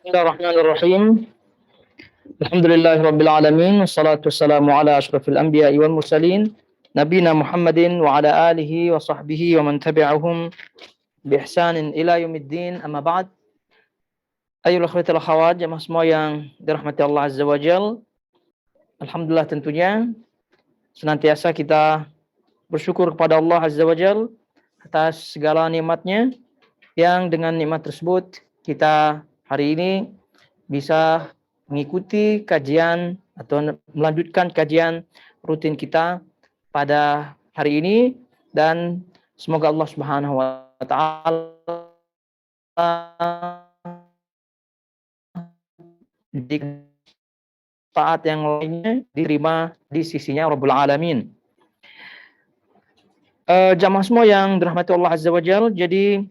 Bismillahirrahmanirrahim. Alhamdulillahirabbil alamin wassalatu wassalamu ala asyrafil anbiya'i wal mursalin nabiyina Muhammadin wa ala alihi wa sahbihi wa man tabi'ahum bi ihsanin ila yaumiddin. Amma ba'd. Ayyuhal akhwatul akhawat, jemaah semua yang dirahmati Allah Azza wa Jalla. Alhamdulillah, tentunya senantiasa kita bersyukur kepada Allah Azza wa Jalla atas segala nikmatnya, yang dengan nikmat tersebut kita hari ini bisa mengikuti kajian atau melanjutkan kajian rutin kita pada hari ini, dan semoga Allah Subhanahu wa taala di taat yang lainnya diterima di sisinya Rabbul Alamin. Jamaah semua yang dirahmati Allah Azza wa Jalla, jadi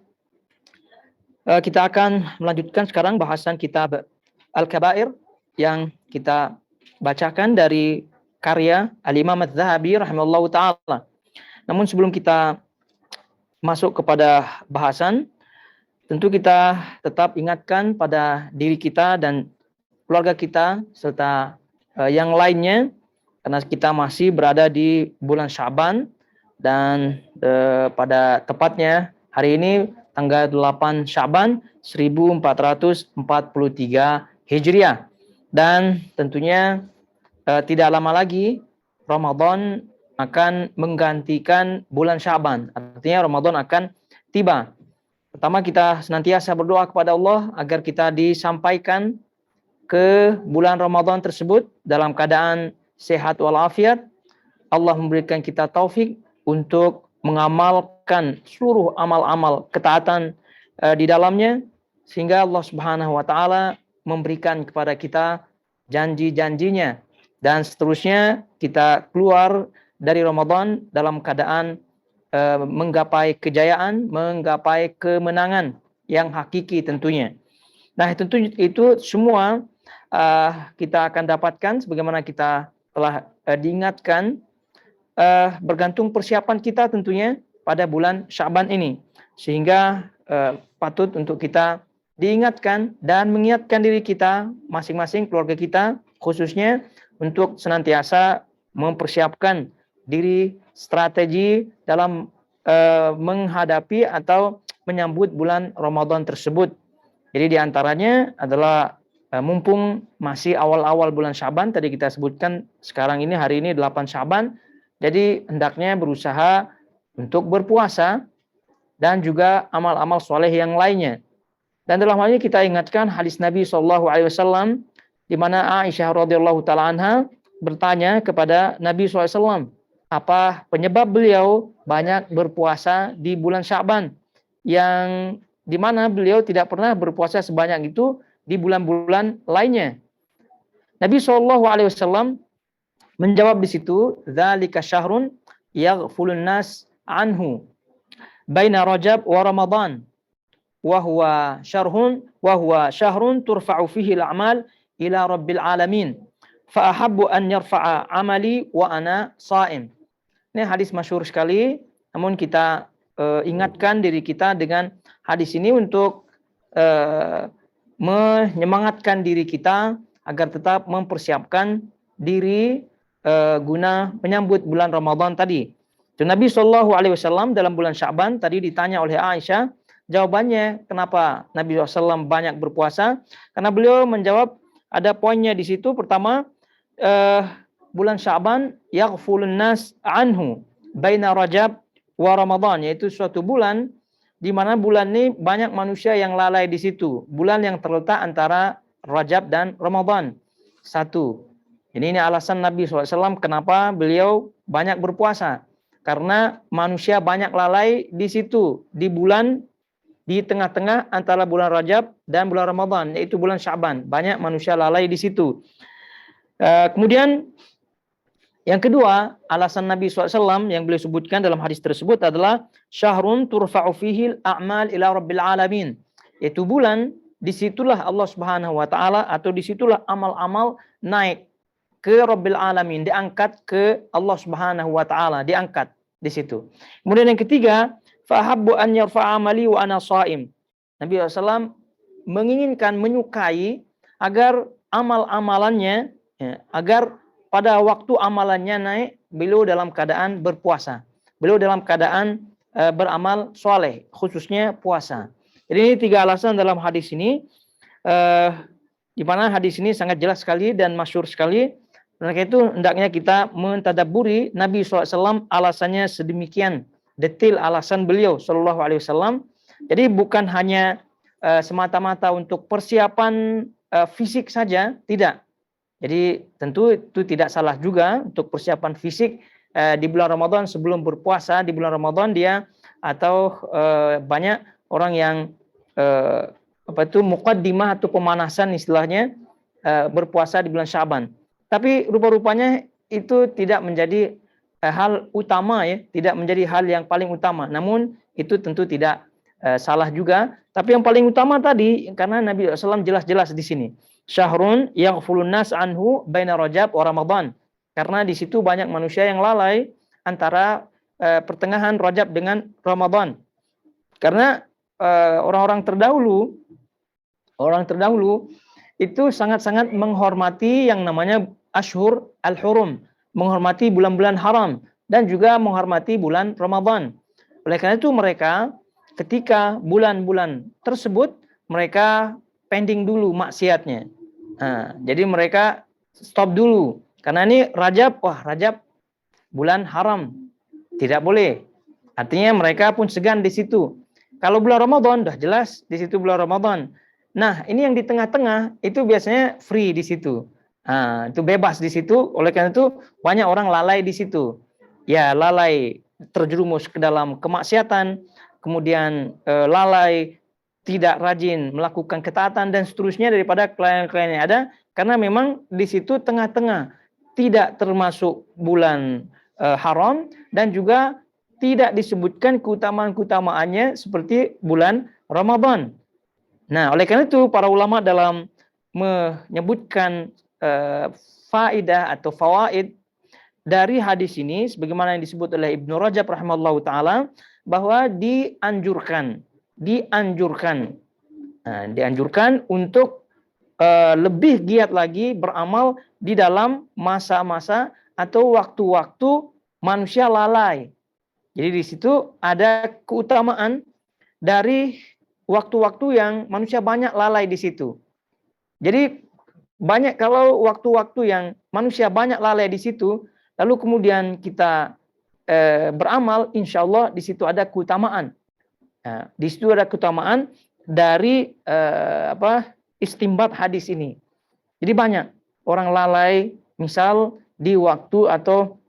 kita akan melanjutkan sekarang bahasan kitab Al-Kabair yang kita bacakan dari karya Al-Imam Adz-Dzahabi rahimahullahu ta'ala. Namun sebelum kita masuk kepada bahasan, tentu kita tetap ingatkan pada diri kita dan keluarga kita serta yang lainnya, karena kita masih berada di bulan Sya'ban, dan pada tepatnya hari ini tanggal 8 Sya'ban 1443 Hijriah. Dan tentunya tidak lama lagi Ramadan akan menggantikan bulan Sya'ban. Artinya Ramadan akan tiba. Pertama, kita senantiasa berdoa kepada Allah agar kita disampaikan ke bulan Ramadan tersebut dalam keadaan sehat walafiat. Allah memberikan kita taufik untuk mengamalkan seluruh amal-amal ketaatan di dalamnya, sehingga Allah Subhanahu wa taala memberikan kepada kita janji-janjinya, dan seterusnya kita keluar dari Ramadan dalam keadaan menggapai kejayaan, menggapai kemenangan yang hakiki tentunya. Nah, tentu itu semua kita akan dapatkan sebagaimana kita telah diingatkan, bergantung persiapan kita tentunya pada bulan Sya'ban ini, sehingga patut untuk kita diingatkan dan mengingatkan diri kita masing-masing, keluarga kita khususnya, untuk senantiasa mempersiapkan diri strategi dalam menghadapi atau menyambut bulan Ramadan tersebut. Jadi diantaranya adalah mumpung masih awal-awal bulan Sya'ban, tadi kita sebutkan sekarang ini hari ini 8 Sya'ban, jadi hendaknya berusaha untuk berpuasa dan juga amal-amal soleh yang lainnya. Dan dalam hal ini kita ingatkan hadis Nabi SAW, di mana Aisyah radhiyallahu taala anha bertanya kepada Nabi SAW, apa penyebab beliau banyak berpuasa di bulan Sya'ban, yang di mana beliau tidak pernah berpuasa sebanyak itu di bulan-bulan lainnya. Nabi SAW menjawab di situ, dzalika syahrun yaghfulun nas anhu baina Rajab wa Ramadan wa huwa syahrun turfa'u fihi al-a'mal ila rabbil alamin fa ahabbu an yarfa'a amali wa ana sha'im. Ini hadis masyhur sekali, namun kita ingatkan diri kita dengan hadis ini untuk menyemangatkan diri kita agar tetap mempersiapkan diri guna menyambut bulan Ramadan tadi. Dan Nabi SAW dalam bulan Sya'ban tadi ditanya oleh Aisyah, jawabannya kenapa Nabi SAW banyak berpuasa, karena beliau menjawab ada poinnya di situ. Pertama, bulan Sya'ban yaghfulun nas anhu baina Rajab wa Ramadan, yaitu suatu bulan di mana bulan ini banyak manusia yang lalai di situ, bulan yang terletak antara Rajab dan Ramadan. Satu. Ini alasan Nabi SAW kenapa beliau banyak berpuasa. Karena manusia banyak lalai di situ, di bulan di tengah-tengah antara bulan Rajab dan bulan Ramadan, yaitu bulan Sya'ban. Banyak manusia lalai di situ. Kemudian yang kedua, alasan Nabi SAW yang beliau sebutkan dalam hadis tersebut adalah syahrun turfa'u fihi al-a'mal ila rabbil alamin. Yaitu bulan, disitulah Allah Subhanahu wa taala atau disitulah amal-amal naik ke Rabbil Alamin, diangkat ke Allah Subhanahu wa taala, diangkat di situ. Kemudian yang ketiga, fahabbu an yarfa'a amali wa ana shaim. Nabi SAW menginginkan, menyukai agar amal-amalannya, agar pada waktu amalannya naik, beliau dalam keadaan berpuasa. Beliau dalam keadaan beramal soleh, khususnya puasa. Jadi ini 3 alasan dalam hadis ini, di mana hadis ini sangat jelas sekali dan masyhur sekali. Oleh karena itu hendaknya kita mentadabburi Nabi SAW alasannya sedemikian detail alasan beliau SAW. Jadi bukan hanya semata-mata untuk persiapan fisik saja, tidak. Jadi tentu itu tidak salah juga untuk persiapan fisik di bulan Ramadan sebelum berpuasa di bulan Ramadan dia atau banyak orang yang muqaddimah atau pemanasan istilahnya berpuasa di bulan Syaban. Tapi rupa-rupanya itu tidak menjadi hal utama ya, tidak menjadi hal yang paling utama. Namun itu tentu tidak salah juga. Tapi yang paling utama tadi karena Nabi SAW jelas-jelas di sini. Syahrun yaghfulun nas anhu baina Rajab wa Ramadan. Karena di situ banyak manusia yang lalai antara pertengahan Rajab dengan Ramadan. Karena orang-orang terdahulu itu sangat-sangat menghormati yang namanya Ashhur al-Hurum, menghormati bulan-bulan haram dan juga menghormati bulan Ramadan. Oleh karena itu mereka ketika bulan-bulan tersebut mereka pending dulu maksiatnya. Jadi mereka stop dulu karena ini Rajab, Rajab bulan haram, tidak boleh. Artinya mereka pun segan di situ. Kalau bulan Ramadan dah jelas di situ bulan Ramadan. Nah, ini yang di tengah-tengah itu biasanya free di situ. Itu bebas di situ. Oleh karena itu banyak orang lalai di situ. Ya, lalai terjerumus ke dalam kemaksiatan, kemudian lalai tidak rajin melakukan ketaatan dan seterusnya daripada klien-klien yang ada karena memang di situ tengah-tengah tidak termasuk bulan haram dan juga tidak disebutkan keutamaan-keutamaannya seperti bulan Ramadan. Nah, oleh karena itu para ulama dalam menyebutkan faidah atau fawaid dari hadis ini sebagaimana yang disebut oleh Ibnu Rajab rahimahullahu taala bahwa dianjurkan untuk lebih giat lagi beramal di dalam masa-masa atau waktu-waktu manusia lalai. Jadi di situ ada keutamaan dari waktu-waktu yang manusia banyak lalai di situ. Jadi banyak kalau waktu-waktu yang manusia banyak lalai di situ, lalu kemudian kita beramal, insya Allah di situ ada keutamaan. Di situ ada keutamaan dari istimbat hadis ini. Jadi banyak orang lalai, misal di waktu atau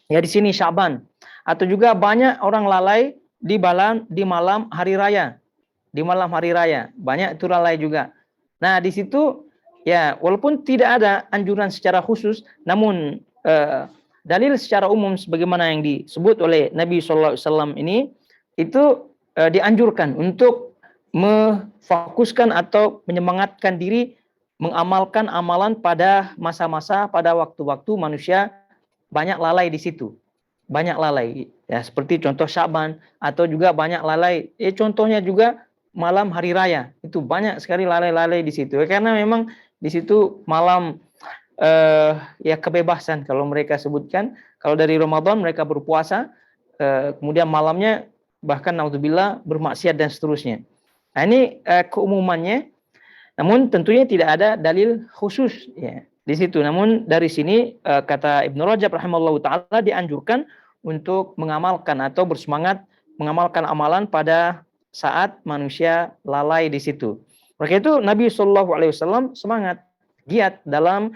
ya di sini Syaban, atau juga banyak orang lalai di malam hari raya. Di malam hari raya banyak itu lalai juga. Nah di situ ya walaupun tidak ada anjuran secara khusus, namun dalil secara umum sebagaimana yang disebut oleh Nabi SAW ini itu dianjurkan untuk memfokuskan atau menyemangatkan diri mengamalkan amalan pada masa-masa pada waktu-waktu manusia banyak lalai di situ. Banyak lalai ya seperti contoh Syaban atau juga banyak lalai contohnya juga malam hari raya itu banyak sekali lalai-lalai di situ karena memang di situ malam ya kebebasan kalau mereka sebutkan. Kalau dari Ramadan mereka berpuasa kemudian malamnya bahkan naudzubillah bermaksiat dan seterusnya. Nah, ini keumumannya, namun tentunya tidak ada dalil khusus ya di situ. Namun dari sini kata Ibnu Rajab rahimahullahu taala dianjurkan untuk mengamalkan atau bersemangat mengamalkan amalan pada saat manusia lalai di situ. Oleh itu Nabi SAW semangat giat dalam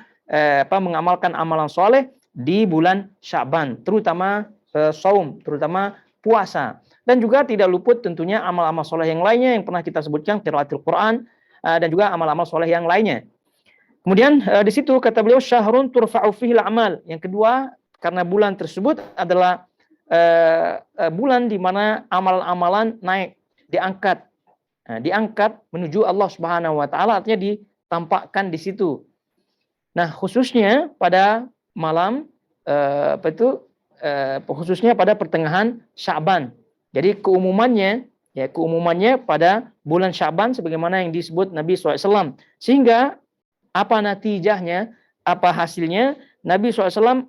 mengamalkan amalan soleh di bulan Syaban, terutama saum, terutama puasa. Dan juga tidak luput tentunya amal-amal soleh yang lainnya yang pernah kita sebutkan, qiraatul Quran, dan juga amal-amal soleh yang lainnya. Kemudian di situ kata beliau syahrun turfa'u fihi al-amal. Yang kedua, karena bulan tersebut adalah bulan di mana amalan-amalan naik, diangkat. Diangkat menuju Allah Subhanahu wa taala, artinya ditampakkan di situ. Nah, khususnya pada malam khususnya pada pertengahan Sya'ban. Jadi keumumannya ya keumumannya pada bulan Sya'ban sebagaimana yang disebut Nabi SAW. Sehingga apa natijahnya, apa hasilnya? Nabi SAW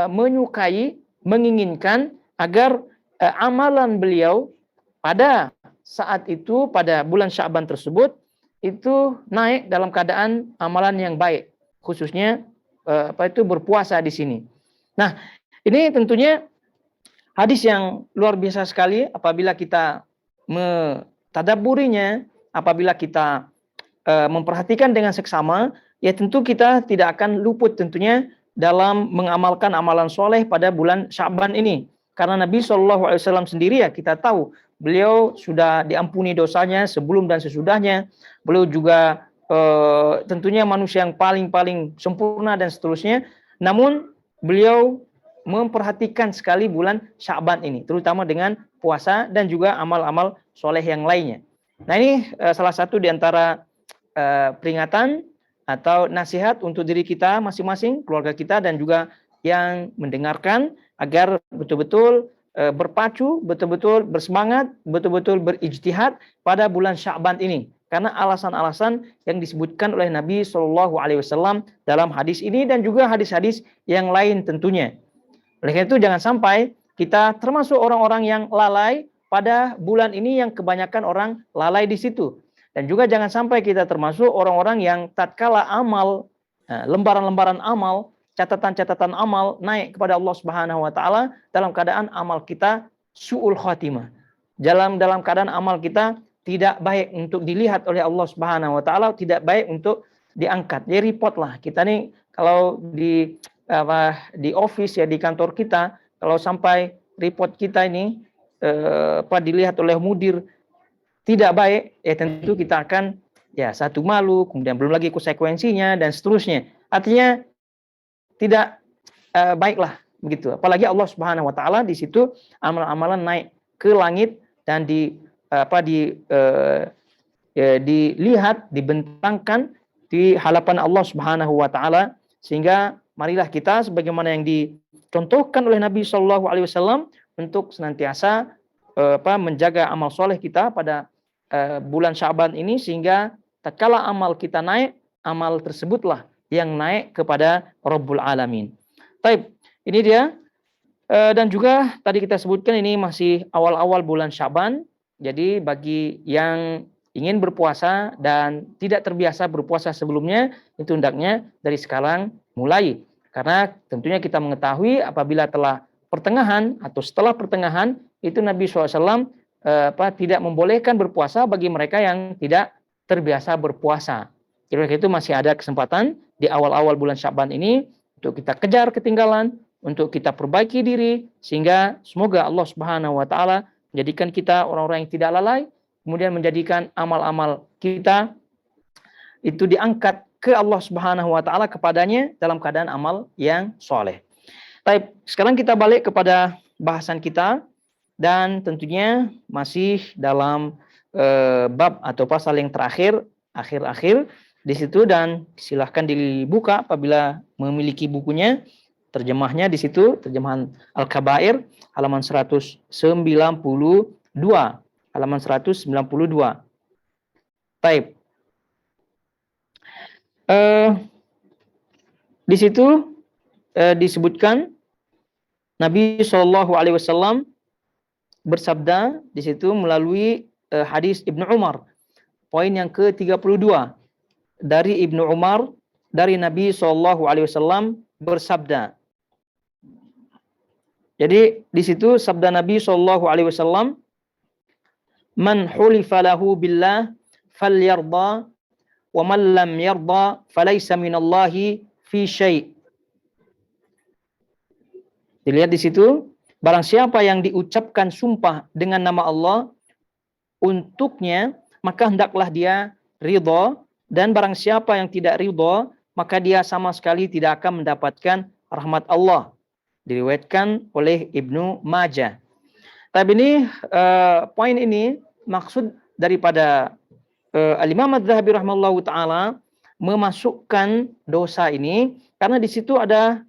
menyukai, menginginkan agar amalan beliau pada saat itu, pada bulan Sya'ban tersebut, itu naik dalam keadaan amalan yang baik, khususnya berpuasa di sini. Nah, ini tentunya hadis yang luar biasa sekali apabila kita mentadabburinya, apabila kita memperhatikan dengan seksama, ya tentu kita tidak akan luput tentunya dalam mengamalkan amalan soleh pada bulan Sya'ban ini. Karena Nabi SAW sendiri ya kita tahu, beliau sudah diampuni dosanya sebelum dan sesudahnya. Beliau juga tentunya manusia yang paling sempurna dan seterusnya. Namun beliau memperhatikan sekali bulan Sya'ban ini, terutama dengan puasa dan juga amal-amal soleh yang lainnya. Nah ini salah satu di antara peringatan atau nasihat untuk diri kita masing-masing, keluarga kita dan juga yang mendengarkan agar betul-betul berpacu, betul-betul bersemangat, betul-betul berijtihad pada bulan Sya'ban ini. Karena alasan-alasan yang disebutkan oleh Nabi SAW dalam hadis ini dan juga hadis-hadis yang lain tentunya. Oleh karena itu jangan sampai kita termasuk orang-orang yang lalai pada bulan ini yang kebanyakan orang lalai di situ. Dan juga jangan sampai kita termasuk orang-orang yang tatkala amal, lembaran-lembaran amal, catatan-catatan amal naik kepada Allah Subhanahu wa taala dalam keadaan amal kita su'ul khatimah. Dalam keadaan amal kita tidak baik untuk dilihat oleh Allah Subhanahu wa taala, tidak baik untuk diangkat. Jadi report lah. Kita nih kalau di office ya, di kantor kita, kalau sampai report kita ini dilihat oleh mudir tidak baik, ya tentu kita akan ya satu malu, kemudian belum lagi konsekuensinya dan seterusnya. Artinya tidak baiklah begitu. Apalagi Allah Subhanahu wa taala di situ amalan-amalan naik ke langit dan dilihat, dibentangkan di hadapan Allah Subhanahu wa taala, sehingga marilah kita sebagaimana yang dicontohkan oleh Nabi Shallallahu alaihi wasallam untuk senantiasa menjaga amal soleh kita pada bulan Sya'ban ini, sehingga tatkala amal kita naik, amal tersebutlah yang naik kepada Rabbul Alamin. Baik, ini dia. Dan juga tadi kita sebutkan ini masih awal-awal bulan Sya'ban. Jadi bagi yang ingin berpuasa dan tidak terbiasa berpuasa sebelumnya, itu hendaknya dari sekarang mulai. Karena tentunya kita mengetahui apabila telah pertengahan atau setelah pertengahan, itu Nabi SAW tidak membolehkan berpuasa bagi mereka yang tidak terbiasa berpuasa. Jadi itu masih ada kesempatan di awal-awal bulan Sya'ban ini untuk kita kejar ketinggalan, untuk kita perbaiki diri, sehingga semoga Allah Subhanahu wa taala menjadikan kita orang-orang yang tidak lalai, kemudian menjadikan amal-amal kita itu diangkat ke Allah Subhanahu wa taala kepadanya dalam keadaan amal yang soleh. Baik, sekarang kita balik kepada bahasan kita dan tentunya masih dalam bab atau pasal yang terakhir, akhir-akhir di situ, dan silahkan dibuka apabila memiliki bukunya. Terjemahnya di situ, terjemahan Al-Kabair halaman 192. Halaman 192. Baik. Di situ disebutkan Nabi Shallallahu alaihi wasallam bersabda di situ melalui hadis Ibnu Umar. Poin yang ke-32 dari Ibnu Umar, dari Nabi Shallallahu alaihi wasallam bersabda. Jadi di situ sabda Nabi Shallallahu alaihi wasallam, "Man hulifa lahu billah falyarda wa man lam yarda falaysa minallahi fi syai'." Dilihat di situ, barang siapa yang diucapkan sumpah dengan nama Allah untuknya, maka hendaklah dia ridha, dan barang siapa yang tidak ridha, maka dia sama sekali tidak akan mendapatkan rahmat Allah. Diriwayatkan oleh Ibnu Majah. Tapi ini poin ini maksud daripada Al-Imam Adz-Dzahabi rahimahullahu taala memasukkan dosa ini karena di situ ada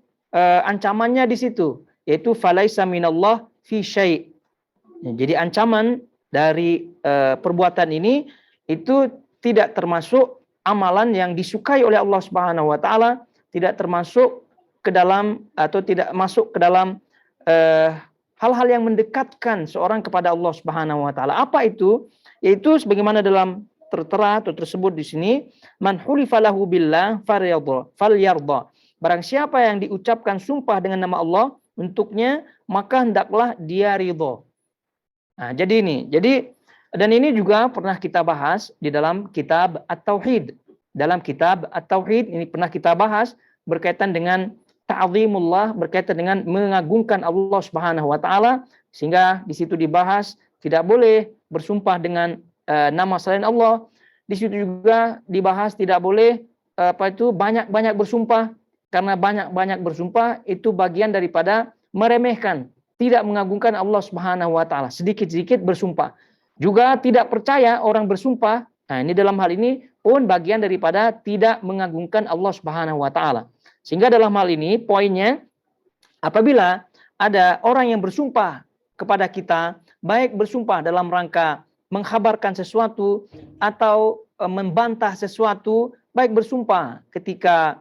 ancamannya di situ, yaitu falaisa minallah fi syai'. Jadi ancaman dari perbuatan ini itu tidak termasuk amalan yang disukai oleh Allah Subhanahu wa taala, tidak termasuk ke dalam atau tidak masuk ke dalam hal-hal yang mendekatkan seorang kepada Allah Subhanahu wa taala. Apa itu? Yaitu sebagaimana dalam tertera atau tersebut di sini, man hulifa lahu billah falyarda. Barang siapa yang diucapkan sumpah dengan nama Allah untuknya, maka hendaklah dia ridho. Nah, jadi ini. Dan ini juga pernah kita bahas di dalam kitab At-Tauhid. Dalam kitab At-Tauhid ini pernah kita bahas berkaitan dengan ta'zimullah, berkaitan dengan mengagungkan Allah Subhanahu wa taala, sehingga di situ dibahas tidak boleh bersumpah dengan nama selain Allah. Di situ juga dibahas tidak boleh banyak-banyak bersumpah, karena banyak-banyak bersumpah itu bagian daripada meremehkan, tidak mengagungkan Allah Subhanahu wa taala. Sedikit-sedikit bersumpah. Juga tidak percaya orang bersumpah. Nah, ini dalam hal ini pun bagian daripada tidak mengagungkan Allah Subhanahu wa taala. Sehingga dalam hal ini poinnya, apabila ada orang yang bersumpah kepada kita, baik bersumpah dalam rangka mengkhabarkan sesuatu atau membantah sesuatu, baik bersumpah ketika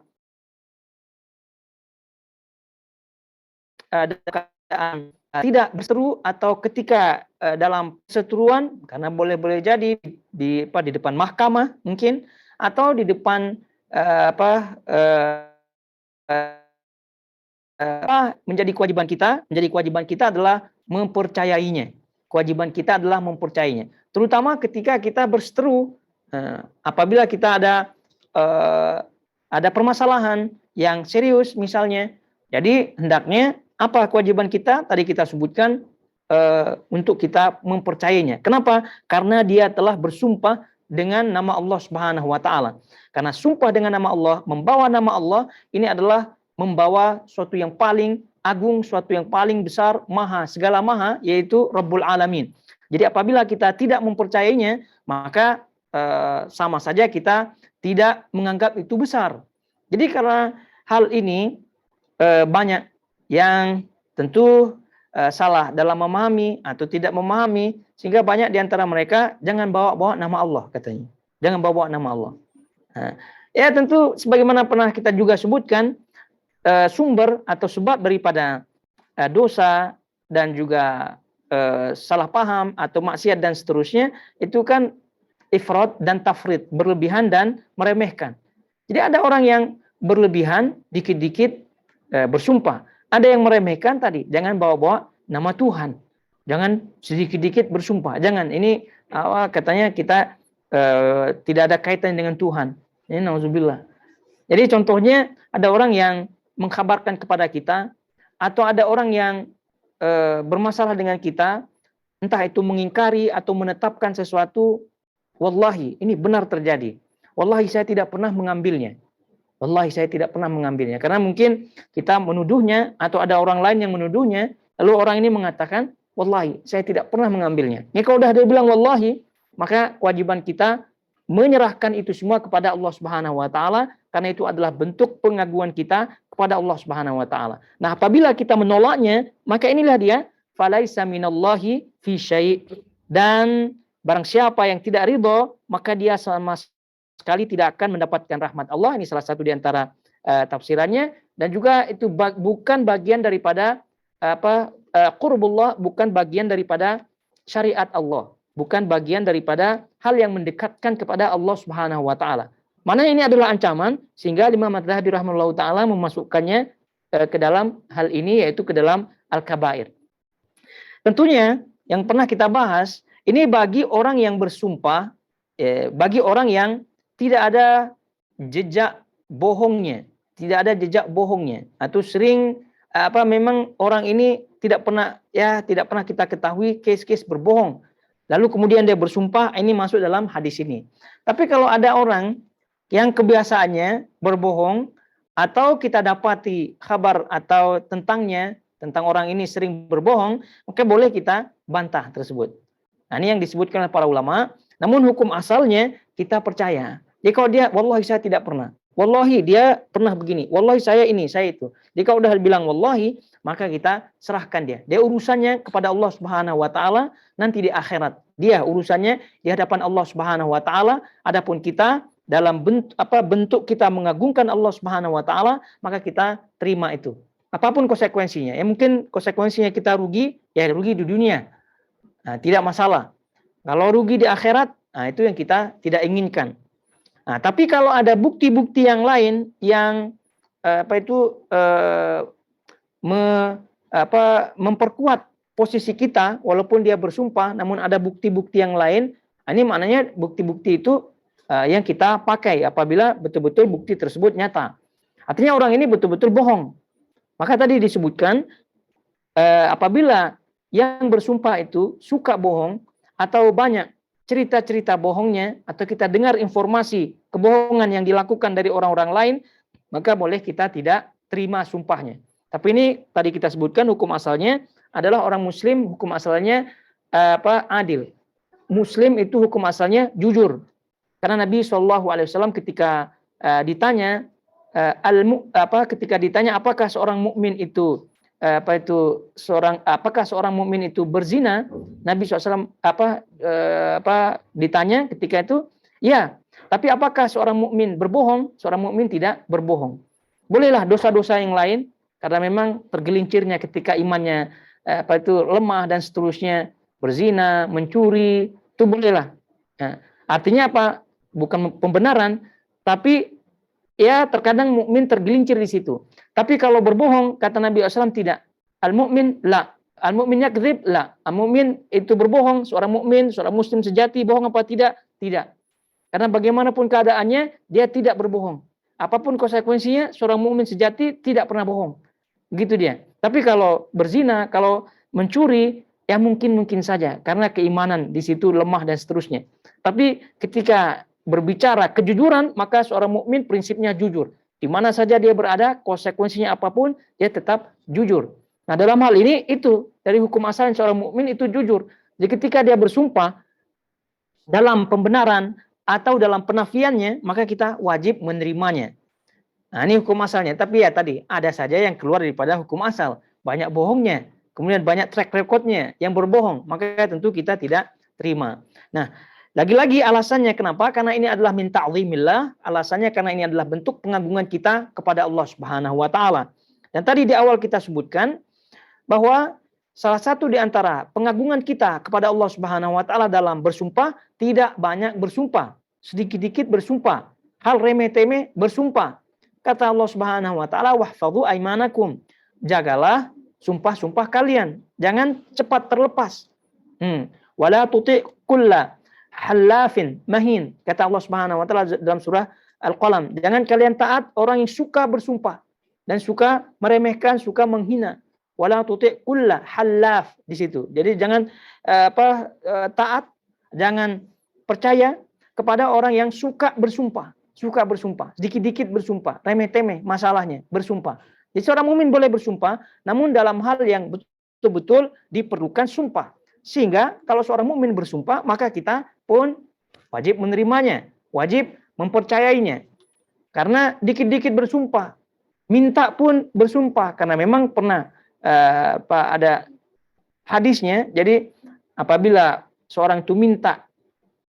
ada keadaan tidak berseru atau ketika dalam perseteruan, karena boleh jadi di depan mahkamah mungkin, atau di depan menjadi kewajiban kita adalah mempercayainya. Kewajiban kita adalah mempercayainya. Terutama ketika kita berseteru, apabila kita ada permasalahan yang serius misalnya. Jadi hendaknya apa kewajiban kita? Tadi kita sebutkan untuk kita mempercayainya. Kenapa? Karena dia telah bersumpah dengan nama Allah Subhanahu wa taala. Karena sumpah dengan nama Allah, membawa nama Allah, ini adalah membawa suatu yang paling agung, suatu yang paling besar, segala maha, yaitu Rabbul Alamin. Jadi apabila kita tidak mempercayainya, maka sama saja kita tidak menganggap itu besar. Jadi karena hal ini banyak yang tentu salah dalam memahami atau tidak memahami, sehingga banyak di antara mereka jangan bawa-bawa nama Allah katanya. Jangan bawa nama Allah. Ya tentu sebagaimana pernah kita juga sebutkan, sumber atau sebab daripada dosa dan juga salah paham atau maksiat dan seterusnya, itu kan ifrat dan tafrid, berlebihan dan meremehkan. Jadi ada orang yang berlebihan, dikit-dikit bersumpah. Ada yang meremehkan tadi, jangan bawa-bawa nama Tuhan. Jangan sedikit-dikit bersumpah. Jangan, ini katanya kita tidak ada kaitan dengan Tuhan. Ini nauzubillah. Jadi contohnya ada orang yang mengkabarkan kepada kita, atau ada orang yang bermasalah dengan kita, entah itu mengingkari atau menetapkan sesuatu, wallahi ini benar terjadi. Wallahi saya tidak pernah mengambilnya. Wallahi saya tidak pernah mengambilnya. Karena mungkin kita menuduhnya, atau ada orang lain yang menuduhnya, lalu orang ini mengatakan, wallahi saya tidak pernah mengambilnya. Ya kalau udah dia bilang wallahi, maka kewajiban kita menyerahkan itu semua kepada Allah Subhanahu wa taala, karena itu adalah bentuk pengaguan kita kepada Allah Subhanahu wa taala. Nah, apabila kita menolaknya, maka inilah dia falaisa minallahi fi syai'. Dan barang siapa yang tidak ridho, maka dia sama sekali tidak akan mendapatkan rahmat Allah. Ini salah satu di antara tafsirannya. Dan juga itu bukan bagian daripada qurbullah, bukan bagian daripada syariat Allah, bukan bagian daripada hal yang mendekatkan kepada Allah Subhanahu wa taala. Mana ini adalah ancaman, sehingga Imam Adz-Dzahabi rahimahullahu taala memasukkannya ke dalam hal ini, yaitu ke dalam al-kabair. Tentunya yang pernah kita bahas, ini bagi orang yang bersumpah, bagi orang yang tidak ada jejak bohongnya, atau sering memang orang ini tidak pernah kita ketahui case-case berbohong. Lalu kemudian dia bersumpah, ini masuk dalam hadis ini. Tapi kalau ada orang yang kebiasaannya berbohong, atau kita dapati kabar atau tentang orang ini sering berbohong, maka boleh kita bantah tersebut. Nah, ini yang disebutkan oleh para ulama. Namun hukum asalnya kita percaya. Jadi kalau dia, wallahi saya tidak pernah, wallahi dia pernah begini, wallahi saya ini, saya itu. Jadi kalau udah bilang wallahi, maka kita serahkan dia. Dia urusannya kepada Allah Subhanahu wa taala nanti di akhirat. Dia urusannya di hadapan Allah Subhanahu wa taala. Adapun kita dalam bentuk kita mengagungkan Allah Subhanahu wa taala, maka kita terima itu. Apapun konsekuensinya. Ya mungkin konsekuensinya kita rugi, ya rugi di dunia. Nah, tidak masalah. Kalau rugi di akhirat, nah itu yang kita tidak inginkan. Nah, tapi kalau ada bukti-bukti yang lain yang memperkuat posisi kita walaupun dia bersumpah, namun ada bukti-bukti yang lain. Ini maknanya bukti-bukti itu yang kita pakai apabila betul-betul bukti tersebut nyata. Artinya orang ini betul-betul bohong. Maka tadi disebutkan apabila yang bersumpah itu suka bohong atau banyak cerita-cerita bohongnya atau kita dengar informasi kebohongan yang dilakukan dari orang-orang lain, maka boleh kita tidak terima sumpahnya. Tapi ini tadi kita sebutkan hukum asalnya adalah orang muslim, hukum asalnya adil. Muslim itu hukum asalnya jujur. Karena Nabi SAW ketika ditanya apakah seorang mukmin itu apakah seorang mukmin itu berzina, Nabi SAW ditanya ketika itu, ya. Tapi apakah seorang mukmin berbohong? Seorang mukmin tidak berbohong. Bolehlah dosa-dosa yang lain karena memang tergelincirnya ketika imannya lemah dan seterusnya, berzina, mencuri, itu bolehlah. Nah, artinya apa? Bukan pembenaran, tapi ya terkadang mukmin tergelincir di situ. Tapi kalau berbohong, kata Nabi SAW tidak. Al-mu'min la. Al-mu'min yakdzib la. Al-mu'min itu berbohong. Seorang mukmin, seorang muslim sejati bohong apa tidak? Tidak. Karena bagaimanapun keadaannya, dia tidak berbohong. Apapun konsekuensinya, seorang mukmin sejati tidak pernah bohong. Begitu dia. Tapi kalau berzina, kalau mencuri, ya mungkin saja. Karena keimanan di situ lemah dan seterusnya. Tapi ketika berbicara kejujuran, maka seorang mukmin prinsipnya jujur. Di mana saja dia berada, konsekuensinya apapun, dia tetap jujur. Nah, dalam hal ini itu dari hukum asal seorang mukmin itu jujur. Jadi ketika dia bersumpah dalam pembenaran atau dalam penafiannya, maka kita wajib menerimanya. Nah, ini hukum asalnya. Tapi ya tadi ada saja yang keluar daripada hukum asal, banyak bohongnya, kemudian banyak track recordnya yang berbohong, maka tentu kita tidak terima. Nah, lagi-lagi alasannya kenapa? Karena ini adalah min ta'zimillah, alasannya karena ini adalah bentuk pengagungan kita kepada Allah Subhanahu wa taala. Dan tadi di awal kita sebutkan bahwa salah satu di antara pengagungan kita kepada Allah Subhanahu wa taala dalam bersumpah, tidak banyak bersumpah, sedikit-dikit bersumpah, hal remeh-temeh bersumpah. Kata Allah Subhanahu wa taala, "Wahfadzu aimanakum." Jagalah sumpah-sumpah kalian, jangan cepat terlepas. Wala tuti' kulla halafin mahin, kata Allah Subhanahu wa taala dalam surah Al-Qalam. Jangan kalian taat orang yang suka bersumpah dan suka meremehkan, suka menghina. Wala tuti' kulla halaf di situ. Jadi jangan taat, jangan percaya kepada orang yang suka bersumpah, sedikit-dikit bersumpah, remeh-temeh masalahnya bersumpah. Jadi seorang mukmin boleh bersumpah, namun dalam hal yang betul-betul diperlukan sumpah. Sehingga kalau seorang mukmin bersumpah, maka kita pun wajib menerimanya, wajib mempercayainya. Karena dikit-dikit bersumpah, minta pun bersumpah, karena memang pernah ada hadisnya. Jadi apabila seorang itu minta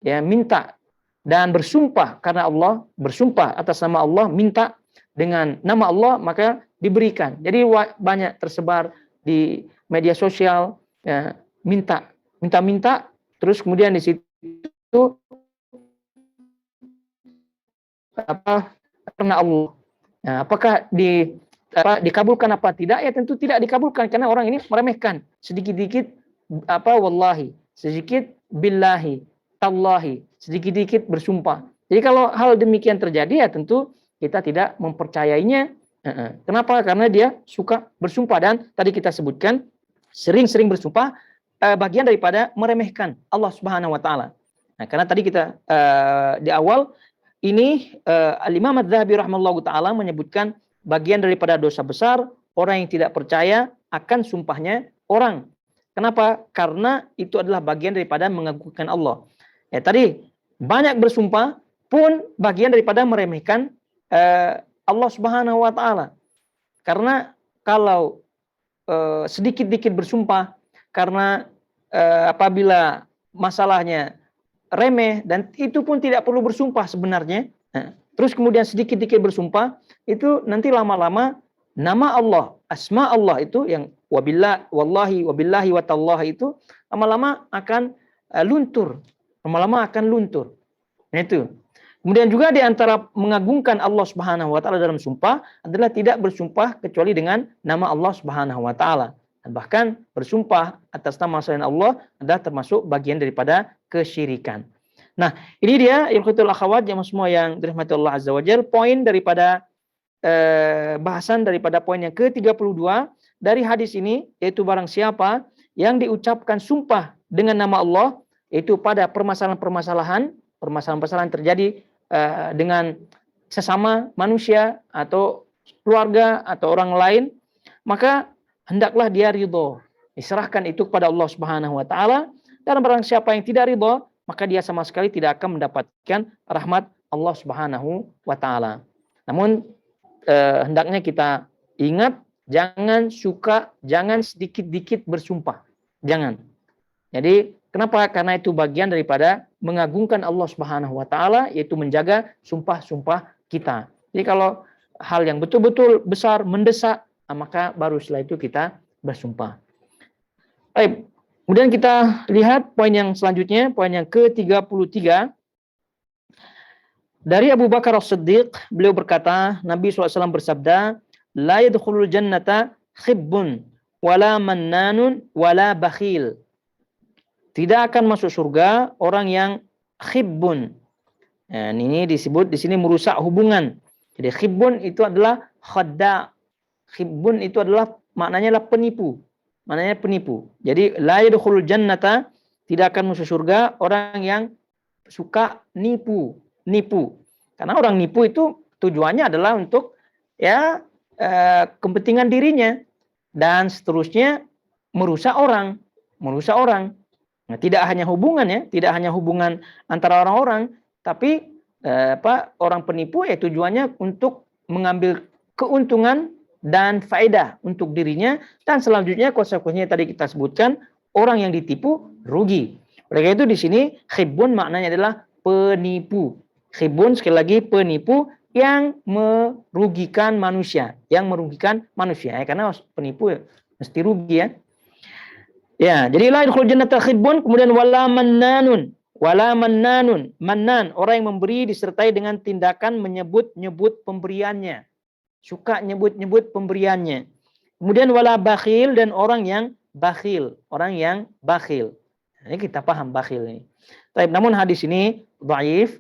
dan bersumpah karena Allah, bersumpah atas nama Allah, minta dengan nama Allah, maka diberikan. Jadi banyak tersebar di media sosial, ya, minta, terus kemudian di situ karena Allah. Nah, apakah dikabulkan apa tidak? Ya tentu tidak dikabulkan karena orang ini meremehkan. Sedikit-dikit wallahi, sedikit billahi, tallahi, sedikit-dikit bersumpah. Jadi kalau hal demikian terjadi ya tentu kita tidak mempercayainya. Kenapa? Karena dia suka bersumpah, dan tadi kita sebutkan sering-sering bersumpah bagian daripada meremehkan Allah Subhanahu wa taala. Nah, karena tadi kita di awal ini Al-Imam Adz-Dzahabi rahimahullahu taala menyebutkan bagian daripada dosa besar orang yang tidak percaya akan sumpahnya orang. Kenapa? Karena itu adalah bagian daripada mengagungkan Allah. Ya, tadi banyak bersumpah pun bagian daripada meremehkan Allah Subhanahu wa taala. Karena kalau sedikit-dikit bersumpah karena apabila masalahnya remeh dan itu pun tidak perlu bersumpah sebenarnya. Nah, terus kemudian sedikit-dikit bersumpah itu nanti lama-lama nama Allah, asma Allah itu yang wabillah, wallahi, wabillahi, watallahi itu lama-lama akan luntur, lama-lama akan luntur. Nah, itu. Kemudian juga di antara mengagungkan Allah Subhanahu wa taala dalam sumpah adalah tidak bersumpah kecuali dengan nama Allah Subhanahu wa taala. Dan bahkan bersumpah atas nama selain Allah adalah termasuk bagian daripada kesyirikan. Nah, ini dia ikhwatul akhwat yang semua yang dirahmati Allah Azza wa Jalla, poin daripada bahasan daripada poin yang ke-32 dari hadis ini, yaitu barang siapa yang diucapkan sumpah dengan nama Allah yaitu pada permasalahan-permasalahan terjadi dengan sesama manusia atau keluarga atau orang lain, maka hendaklah dia ridho, diserahkan itu kepada Allah Subhanahu wa taala. Dan barang siapa yang tidak ridho, maka dia sama sekali tidak akan mendapatkan rahmat Allah Subhanahu wa taala. Namun hendaknya kita ingat, jangan sedikit-dikit bersumpah. Jangan. Jadi kenapa? Karena itu bagian daripada mengagungkan Allah Subhanahu wa taala, yaitu menjaga sumpah-sumpah kita. Jadi kalau hal yang betul-betul besar mendesak, maka baru setelah itu kita bersumpah. Baik. Kemudian kita lihat poin yang selanjutnya, poin yang ke-33. Dari Abu Bakar As-Siddiq, beliau berkata, Nabi SAW bersabda, la yadkhulul jannata khibbun wala mannanun wala bakhil. Tidak akan masuk surga orang yang khibbun. Nah, ini disebut di sini merusak hubungan. Jadi khibbun itu adalah khadda. Khibbun itu adalah maknanya adalah penipu. Maknanya penipu. Jadi la yadkhulul jannata, tidak akan masuk surga orang yang suka nipu. Karena orang nipu itu tujuannya adalah untuk kepentingan dirinya dan seterusnya merusak orang. Nah, tidak hanya hubungan antara orang-orang, tapi orang penipu tujuannya untuk mengambil keuntungan dan faedah untuk dirinya, dan selanjutnya konsekuensinya tadi kita sebutkan, orang yang ditipu rugi. Oleh karena itu di sini khibbun maknanya adalah penipu. Khibbun sekali lagi penipu yang merugikan manusia, karena penipu mesti rugi ya. Ya, jadi la yadkhulul jannata khibbun, kemudian wala mannanun. Mannan, orang yang memberi disertai dengan tindakan menyebut-nyebut pemberiannya. Suka nyebut-nyebut pemberiannya. Kemudian wala bakhil, dan orang yang bakhil. Ini kita paham bakhil ini. Namun hadis ini dhaif.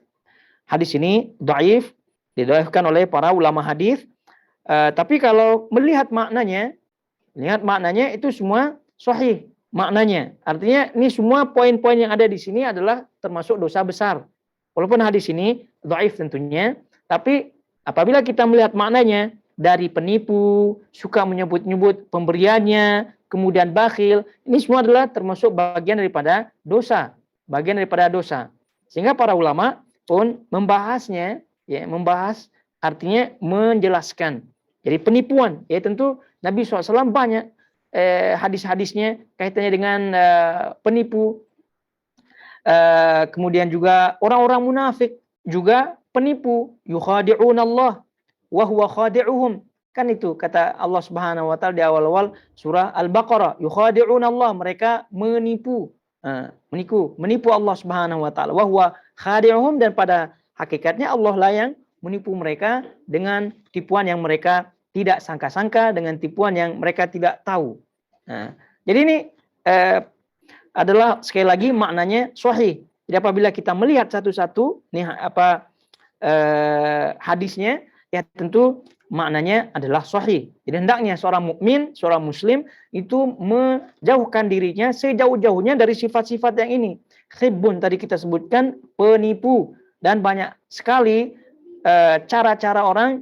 Didhaifkan oleh para ulama hadis. Tapi kalau melihat maknanya itu semua sahih. Maknanya, artinya ini semua poin-poin yang ada di sini adalah termasuk dosa besar. Walaupun hadis ini dhaif tentunya, tapi apabila kita melihat maknanya dari penipu, suka menyebut-nyebut pemberiannya, kemudian bakhil, ini semua adalah termasuk bagian daripada dosa. Sehingga para ulama pun membahasnya, membahas artinya menjelaskan. Jadi penipuan, tentu Nabi SAW banyak hadis-hadisnya kaitannya dengan penipu. Kemudian juga orang-orang munafik juga penipu. Yukhadi'un Allah wa huwa khadi'uhum. Kan itu kata Allah Subhanahu wa taala di awal-awal surah Al-Baqarah. Yukhadi'un Allah, mereka menipu Allah Subhanahu wa taala. Wa huwa khadi'uhum, dan pada hakikatnya Allah lah yang menipu mereka dengan tipuan yang mereka tidak sangka-sangka, dengan tipuan yang mereka tidak tahu. Nah, jadi ini adalah sekali lagi maknanya sahih. Jadi apabila kita melihat satu-satu hadisnya, tentu maknanya adalah sahih. Jadi hendaknya seorang mukmin, seorang muslim itu menjauhkan dirinya sejauh-jauhnya dari sifat-sifat yang ini. Khibbun tadi kita sebutkan penipu, dan banyak sekali cara-cara orang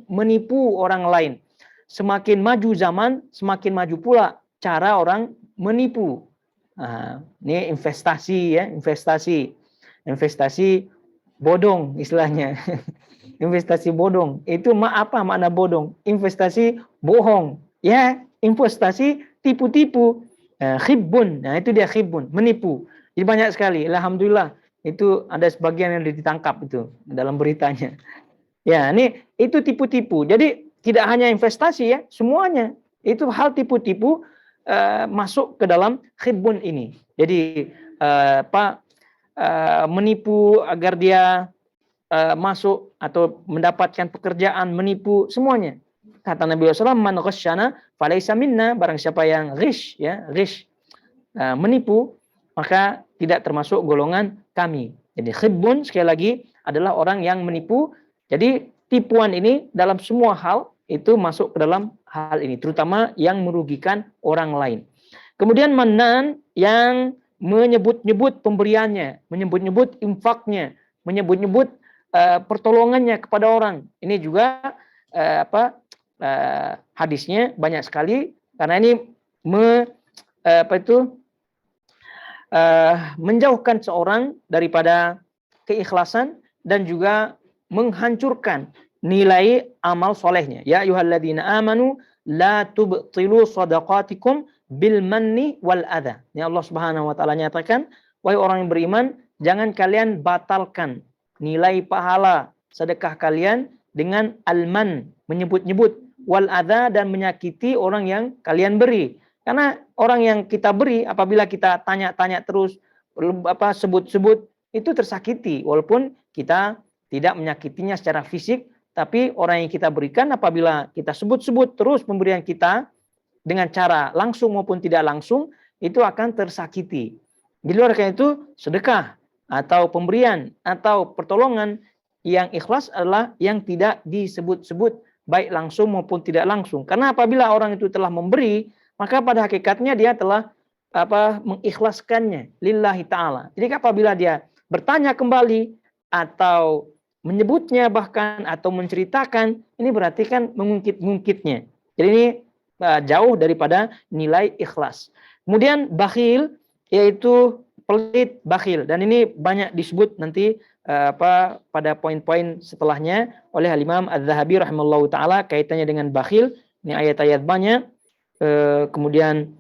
menipu orang lain. Semakin maju zaman, semakin maju pula cara orang menipu. Ini investasi bodong istilahnya. Investasi bodong. Itu apa makna bodong? Investasi bohong. Ya, investasi tipu-tipu. Khibbun. Nah, itu dia khibbun, menipu. Jadi banyak sekali. Alhamdulillah itu ada sebagian yang ditangkap itu dalam beritanya. Ya, ini itu tipu-tipu. Jadi tidak hanya investasi ya, semuanya itu hal tipu-tipu masuk ke dalam khibbun ini. Jadi menipu agar dia masuk atau mendapatkan pekerjaan, menipu semuanya. Kata Nabi SAW, man ghasyana falaysa minna, barang siapa yang ghish ya, ghish menipu, maka tidak termasuk golongan kami. Jadi khibbun sekali lagi adalah orang yang menipu. Jadi tipuan ini dalam semua hal itu masuk ke dalam hal ini, terutama yang merugikan orang lain. Kemudian manan yang menyebut-nyebut pemberiannya, menyebut-nyebut infaknya, menyebut-nyebut pertolongannya kepada orang. Ini juga hadisnya banyak sekali karena ini menjauhkan seorang daripada keikhlasan dan juga menghancurkan nilai amal solehnya. Ya ayyuhalladzina amanu la tubtilu shadaqatikum bil manni wal adha. Ini Allah Subhanahu wa taala nyatakan, wahai orang yang beriman, jangan kalian batalkan nilai pahala sedekah kalian dengan al-man, menyebut-nyebut, wal adha, dan menyakiti orang yang kalian beri. Karena orang yang kita beri, apabila kita tanya-tanya terus, sebut-sebut, itu tersakiti. Walaupun kita tidak menyakitinya secara fisik, tapi orang yang kita berikan, apabila kita sebut-sebut terus pemberian kita, dengan cara langsung maupun tidak langsung, itu akan tersakiti. Di luar itu, sedekah, atau pemberian, atau pertolongan yang ikhlas adalah yang tidak disebut-sebut, baik langsung maupun tidak langsung. Karena apabila orang itu telah memberi, maka pada hakikatnya dia telah mengikhlaskannya lillahi ta'ala. Jadi apabila dia bertanya kembali atau menyebutnya bahkan atau menceritakan, ini berarti kan mengungkit-ungkitnya. Jadi ini jauh daripada nilai ikhlas. Kemudian bakhil, yaitu pelit, bakhil, dan ini banyak disebut nanti pada poin-poin setelahnya oleh Imam Az-Zahabi rahimallahu taala kaitannya dengan bakhil. Ini ayat-ayat banyak. Kemudian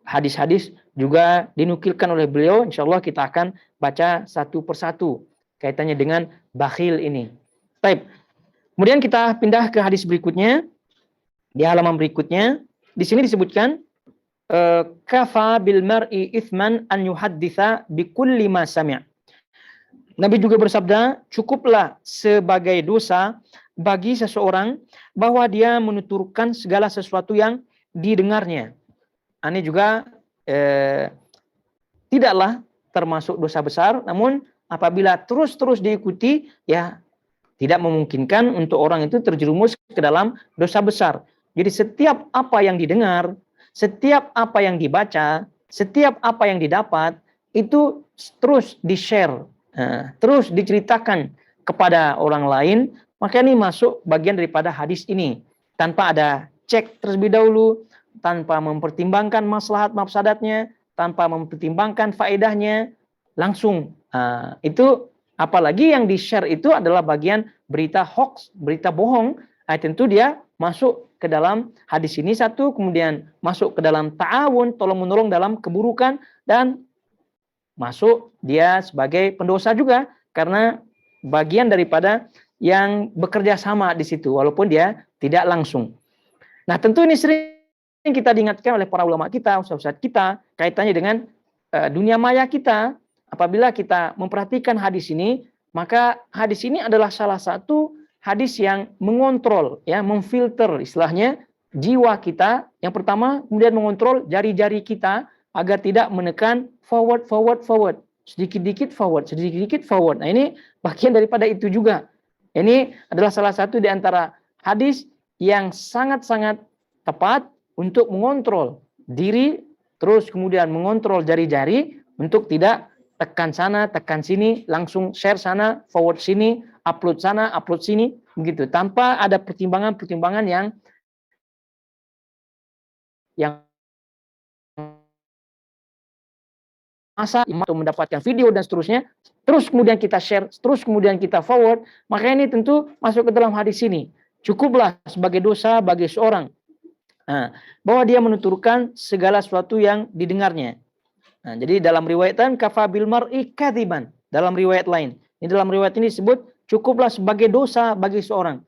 hadis-hadis juga dinukilkan oleh beliau. Insyaallah kita akan baca satu persatu kaitannya dengan bakhil ini. Baik. Kemudian kita pindah ke hadis berikutnya. Di halaman berikutnya, di sini disebutkan kafa bil mar'i ithman an yuhadditha bi kulli ma sami'. Nabi juga bersabda, cukuplah sebagai dosa bagi seseorang bahwa dia menuturkan segala sesuatu yang didengarnya. Ini juga tidaklah termasuk dosa besar, namun apabila terus-terus diikuti, ya tidak memungkinkan untuk orang itu terjerumus ke dalam dosa besar. Jadi setiap apa yang didengar, setiap apa yang dibaca, setiap apa yang didapat, itu terus di-share, terus diceritakan kepada orang lain, maka ini masuk bagian daripada hadis ini. Tanpa ada cek terlebih dahulu, tanpa mempertimbangkan maslahat mafsadatnya, tanpa mempertimbangkan faedahnya, langsung. Itu apalagi yang di-share itu adalah bagian berita hoax, berita bohong, tentu dia masuk ke dalam hadis ini satu, kemudian masuk ke dalam ta'awun, tolong-menolong dalam keburukan, dan masuk dia sebagai pendosa juga, karena bagian daripada yang bekerja sama di situ, walaupun dia tidak langsung. Nah tentu ini sering kita diingatkan oleh para ulama kita, ustaz-ustaz kita, kaitannya dengan dunia maya kita. Apabila kita memperhatikan hadis ini, maka hadis ini adalah salah satu hadis yang mengontrol, ya, memfilter istilahnya jiwa kita. Yang pertama, kemudian mengontrol jari-jari kita agar tidak menekan forward, sedikit-dikit forward, sedikit-dikit forward. Nah ini bagian daripada itu juga. Ini adalah salah satu di antara hadis yang sangat-sangat tepat untuk mengontrol diri, terus kemudian mengontrol jari-jari untuk tidak tekan sana, tekan sini, langsung share sana, forward sini, upload sana, upload sini, begitu, tanpa ada pertimbangan-pertimbangan yang masa untuk mendapatkan video dan seterusnya, terus kemudian kita share, terus kemudian kita forward, maka ini tentu masuk ke dalam hadis ini. Cukuplah sebagai dosa bagi seorang Bahwa dia menuturkan segala sesuatu yang didengarnya. Jadi dalam riwayat lain kafa bil mar'i kadziban. Dalam riwayat lain. Dalam riwayat ini disebut cukuplah sebagai dosa bagi seorang.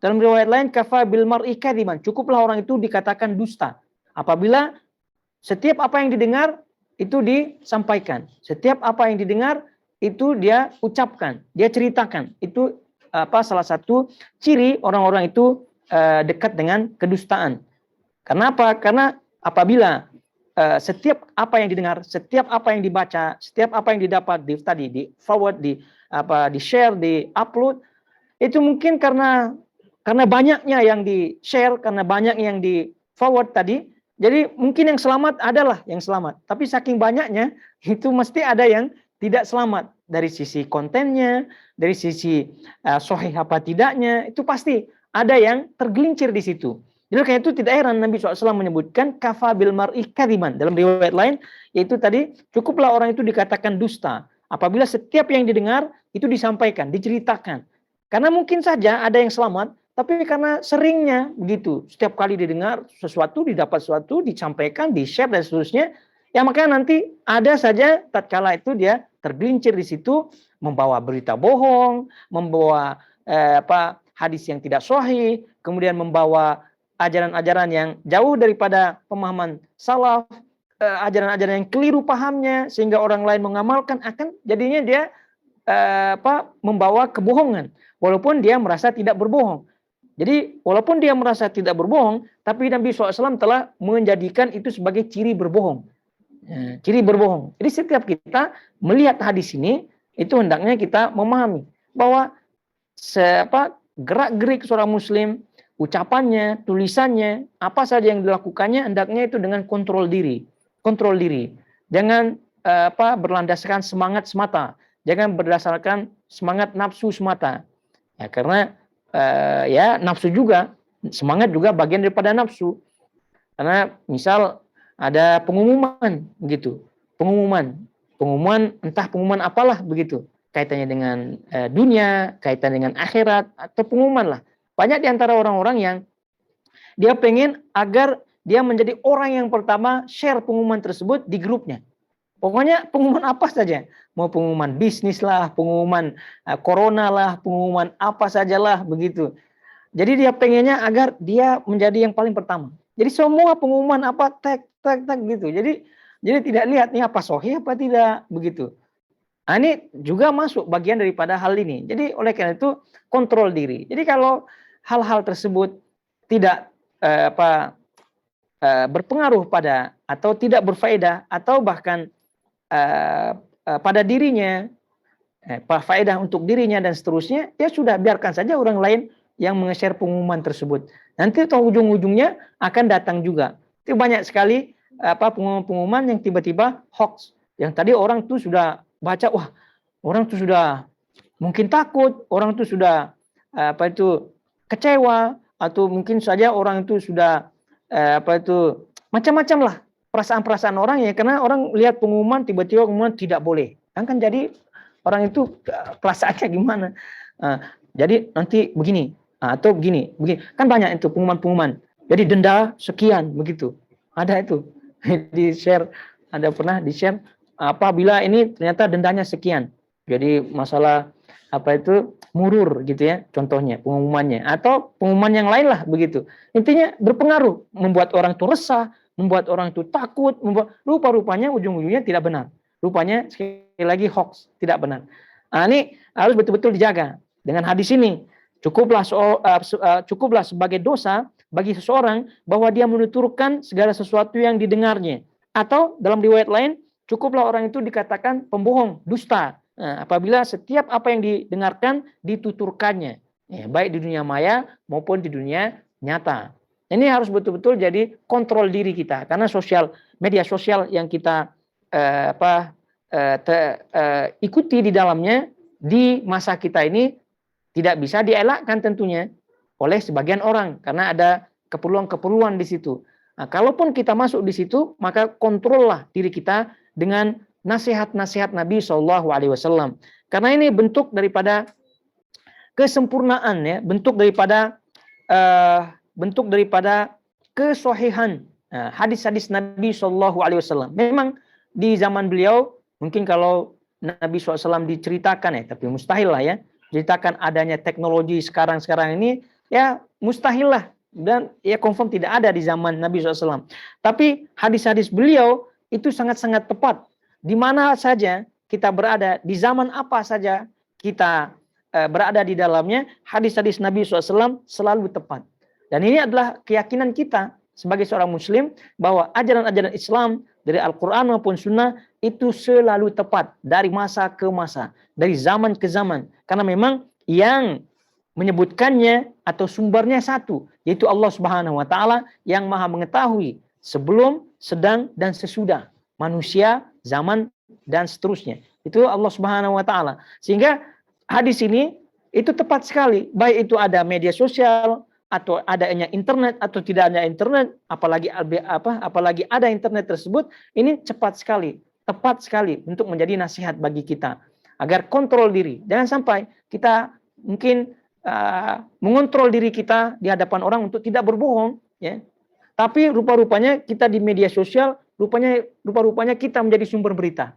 Dalam riwayat lain kafa bil mar'i kadziban. Cukuplah orang itu dikatakan dusta apabila setiap apa yang didengar itu disampaikan. Setiap apa yang didengar itu dia ucapkan, dia ceritakan. Itu salah satu ciri orang-orang itu dekat dengan kedustaan. Karena apa? Karena apabila setiap apa yang didengar, setiap apa yang dibaca, setiap apa yang didapat di forward, di share, di upload, itu mungkin karena banyaknya yang di share, karena banyak yang di forward tadi, jadi mungkin yang selamat adalah yang selamat. Tapi saking banyaknya itu mesti ada yang tidak selamat dari sisi kontennya, dari sisi sahih apa tidaknya, itu pasti ada yang tergelincir di situ. Jadi karena itu tidak heran Nabi SAW menyebutkan kafa bil mar'i kadziban. Dalam riwayat lain, yaitu tadi cukuplah orang itu dikatakan dusta apabila setiap yang didengar itu disampaikan, diceritakan. Karena mungkin saja ada yang selamat, tapi karena seringnya begitu, setiap kali didengar sesuatu, didapat sesuatu, disampaikan, di-share dan seterusnya, ya maka nanti ada saja tatkala itu dia tergelincir di situ, membawa berita bohong, membawa hadis yang tidak sahih, kemudian membawa ajaran-ajaran yang jauh daripada pemahaman salaf, ajaran-ajaran yang keliru pahamnya sehingga orang lain mengamalkan, akan jadinya dia membawa kebohongan walaupun dia merasa tidak berbohong. Jadi walaupun dia merasa tidak berbohong, tapi Nabi SAW telah menjadikan itu sebagai ciri berbohong. Ciri berbohong. Jadi setiap kita melihat hadis ini, itu hendaknya kita memahami bahwa gerak-gerik seorang muslim, ucapannya, tulisannya, apa saja yang dilakukannya, hendaknya itu dengan kontrol diri. Kontrol diri. Jangan berlandaskan semangat semata. Jangan berdasarkan semangat nafsu semata. Ya, karena nafsu juga, semangat juga bagian daripada nafsu. Karena misal ada pengumuman gitu. Pengumuman entah pengumuman apalah begitu. Kaitannya dengan dunia, kaitan dengan akhirat, atau pengumuman lah. Banyak di antara orang-orang yang dia pengen agar dia menjadi orang yang pertama share pengumuman tersebut di grupnya. Pokoknya pengumuman apa saja. Mau pengumuman bisnis lah, pengumuman corona lah, pengumuman apa sajalah begitu. Jadi dia pengennya agar dia menjadi yang paling pertama. Jadi semua pengumuman apa tag gitu. Jadi tidak lihat nih apa sahih apa tidak begitu. Nah, ini juga masuk bagian daripada hal ini. Jadi oleh karena itu kontrol diri. Jadi kalau hal-hal tersebut tidak berpengaruh pada atau tidak berfaedah atau bahkan pada dirinya, faedah untuk dirinya dan seterusnya, ya sudah biarkan saja orang lain yang menge-share pengumuman tersebut. Nanti tahu ujung-ujungnya akan datang juga. Itu banyak sekali pengumuman yang tiba-tiba hoax. Yang tadi orang tuh sudah baca, wah orang tuh sudah mungkin takut, orang tuh sudah kecewa, atau mungkin saja orang itu sudah macam-macam lah perasaan-perasaan orang ya, karena orang lihat pengumuman tiba-tiba pengumuman tidak boleh. Kan jadi orang itu perasaannya gimana? Jadi nanti begini atau begini. Kan banyak itu pengumuman-pengumuman. Jadi denda sekian begitu. Ada itu di share, ada pernah di share apabila ini ternyata dendanya sekian. Jadi masalah murur gitu ya, contohnya pengumumannya, atau pengumuman yang lain lah begitu. Intinya berpengaruh, membuat orang itu resah, membuat orang itu takut, rupa-rupanya ujung-ujungnya tidak benar. Rupanya sekali lagi hoax, tidak benar. Nah, ini harus betul-betul dijaga. Dengan hadis ini cukuplah sebagai dosa bagi seseorang bahwa dia menuturkan segala sesuatu yang didengarnya. Atau dalam riwayat lain, cukuplah orang itu dikatakan pembohong, dusta. Nah, apabila setiap apa yang didengarkan dituturkannya, ya, baik di dunia maya maupun di dunia nyata. Ini harus betul-betul jadi kontrol diri kita, karena media sosial yang kita ikuti di dalamnya di masa kita ini tidak bisa dielakkan tentunya oleh sebagian orang, karena ada keperluan-keperluan di situ. Nah, kalaupun kita masuk di situ, maka kontrollah diri kita dengan nasihat-nasihat Nabi SAW. Karena ini bentuk daripada kesempurnaan ya, bentuk daripada kesohihan hadis-hadis Nabi Shallallahu Alaihi Wasallam. Memang di zaman beliau mungkin kalau Nabi SAW diceritakan tapi mustahil lah ya, ceritakan adanya teknologi sekarang ini ya mustahil lah, dan ya confirm tidak ada di zaman Nabi SAW. Tapi hadis-hadis beliau itu sangat-sangat tepat. Di mana saja kita berada, di zaman apa saja kita berada di dalamnya, hadis-hadis Nabi SAW selalu tepat. Dan ini adalah keyakinan kita sebagai seorang muslim, bahwa ajaran-ajaran Islam dari Al-Quran maupun Sunnah itu selalu tepat dari masa ke masa, dari zaman ke zaman. Karena memang yang menyebutkannya atau sumbernya satu, yaitu Allah Subhanahu wa Ta'ala yang Maha mengetahui sebelum, sedang, dan sesudah manusia, zaman, dan seterusnya. Itu Allah Subhanahu wa Ta'ala. Sehingga hadis ini itu tepat sekali, baik itu ada media sosial atau adanya internet atau tidak ada internet, apalagi ada internet tersebut, ini cepat sekali, tepat sekali untuk menjadi nasihat bagi kita agar kontrol diri. Jangan sampai kita mungkin mengontrol diri kita di hadapan orang untuk tidak berbohong, ya. Tapi rupa-rupanya kita di media sosial, rupa-rupanya kita menjadi sumber berita.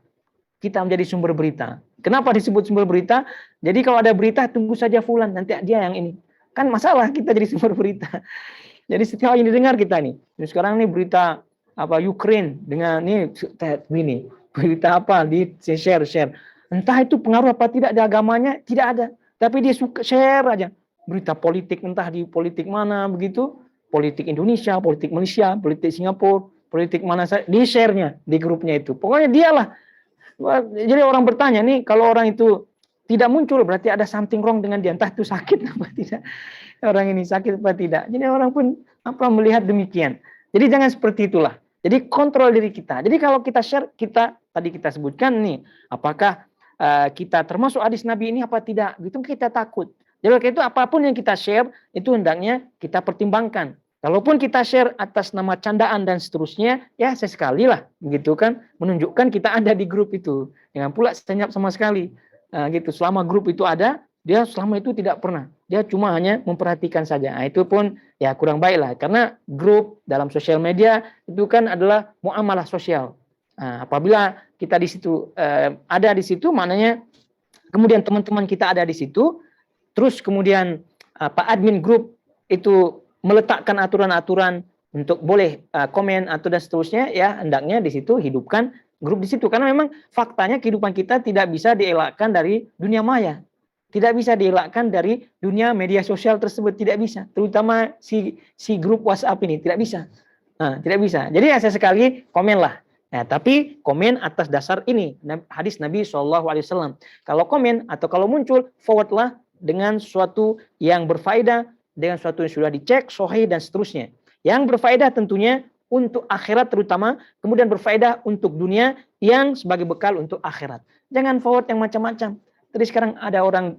Kita menjadi sumber berita. Kenapa disebut sumber berita? Jadi kalau ada berita, tunggu saja fulan, nanti dia yang ini. Kan masalah kita jadi sumber berita. Jadi setiap yang didengar kita nih. Sekarang nih berita Ukraine dengan ini berita apa di share. Entah itu pengaruh apa tidak di agamanya, tidak ada. Tapi dia suka share aja. Berita politik, entah di politik mana begitu, politik Indonesia, politik Malaysia, politik Singapura, politik mana saja, di share-nya di grupnya itu. Pokoknya dialah. Jadi orang bertanya nih, kalau orang itu tidak muncul berarti ada something wrong dengan dia, entah itu sakit apa tidak, orang ini sakit apa tidak. Jadi orang pun melihat demikian. Jadi jangan seperti itulah. Jadi kontrol diri kita. Jadi kalau kita share, tadi kita sebutkan nih, apakah kita termasuk hadis Nabi ini apa tidak? Gitu kita takut. Jadi itu apapun yang kita share itu hendaknya kita pertimbangkan. Kalaupun kita share atas nama candaan dan seterusnya, ya sesekali lah, begitu kan, menunjukkan kita ada di grup itu. Jangan pula senyap sama sekali. Gitu. Selama grup itu ada, dia selama itu tidak pernah. Dia cuma hanya memperhatikan saja. Itu pun ya kurang baik lah. Karena grup dalam sosial media itu kan adalah muamalah sosial. Apabila kita di situ ada di situ, maknanya kemudian teman-teman kita ada di situ, terus kemudian Pak admin grup itu meletakkan aturan-aturan untuk boleh komen atau dan seterusnya, ya hendaknya di situ hidupkan grup di situ, karena memang faktanya kehidupan kita tidak bisa dielakkan dari dunia maya, tidak bisa dielakkan dari dunia media sosial tersebut, tidak bisa, terutama si grup WhatsApp ini tidak bisa, tidak bisa. Jadi ya sesekali komenlah, tapi komen atas dasar ini hadis Nabi SAW. Kalau komen atau kalau muncul, forwardlah dengan sesuatu yang berfaedah, dengan sesuatu yang sudah dicek, sahih dan seterusnya. Yang berfaedah tentunya untuk akhirat terutama, kemudian berfaedah untuk dunia yang sebagai bekal untuk akhirat. Jangan forward yang macam-macam. Tadi sekarang ada orang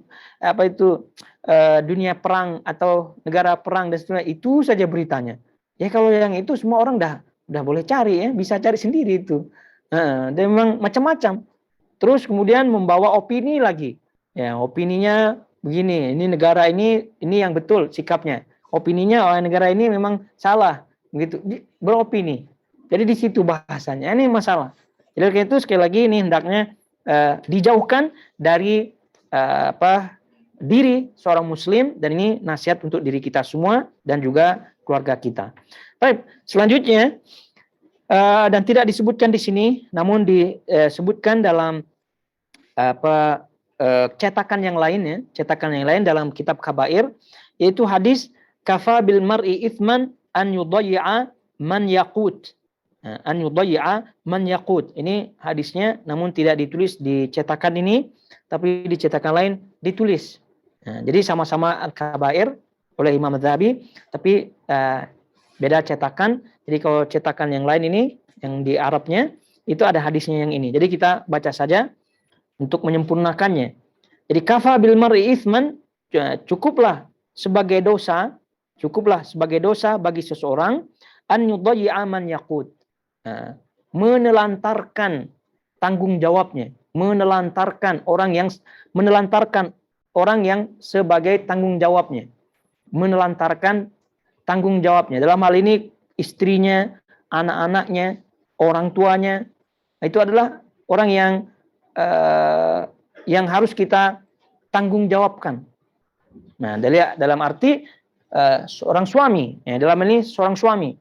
dunia perang atau negara perang dan seterusnya, itu saja beritanya. Ya kalau yang itu semua orang dah boleh cari ya, bisa cari sendiri itu. Dan memang macam-macam. Terus kemudian membawa opini lagi. Ya, opininya begini, ini negara ini yang betul sikapnya. Opininya orang negara ini memang salah, begitu, beropini. Jadi di situ bahasanya, ini masalah. Jadi itu sekali lagi ini hendaknya dijauhkan dari diri seorang muslim, dan ini nasihat untuk diri kita semua dan juga keluarga kita. Baik, selanjutnya dan tidak disebutkan di sini, namun disebutkan dalam cetakan yang lain dalam kitab Kabair, yaitu hadis kafa bil mar'i itsman an yudayya man yaqut. An yudayya man yaqut. Ini hadisnya namun tidak ditulis di cetakan ini, tapi di cetakan lain ditulis. Jadi sama-sama Al-Kabair oleh Imam Adz-Dzahabi, tapi beda cetakan. Jadi kalau cetakan yang lain ini, yang di Arabnya, itu ada hadisnya yang ini. Jadi kita baca saja untuk menyempurnakannya. Jadi kafa bil mar'i itsman, cukuplah sebagai dosa bagi seseorang an yudayya man yaqut, menelantarkan tanggung jawabnya, menelantarkan orang yang sebagai tanggung jawabnya, menelantarkan tanggung jawabnya. Dalam hal ini istrinya, anak-anaknya, orang tuanya. Itu adalah orang yang harus kita tanggung jawabkan. Nah, dalam arti seorang suami, ya, dalam ini seorang suami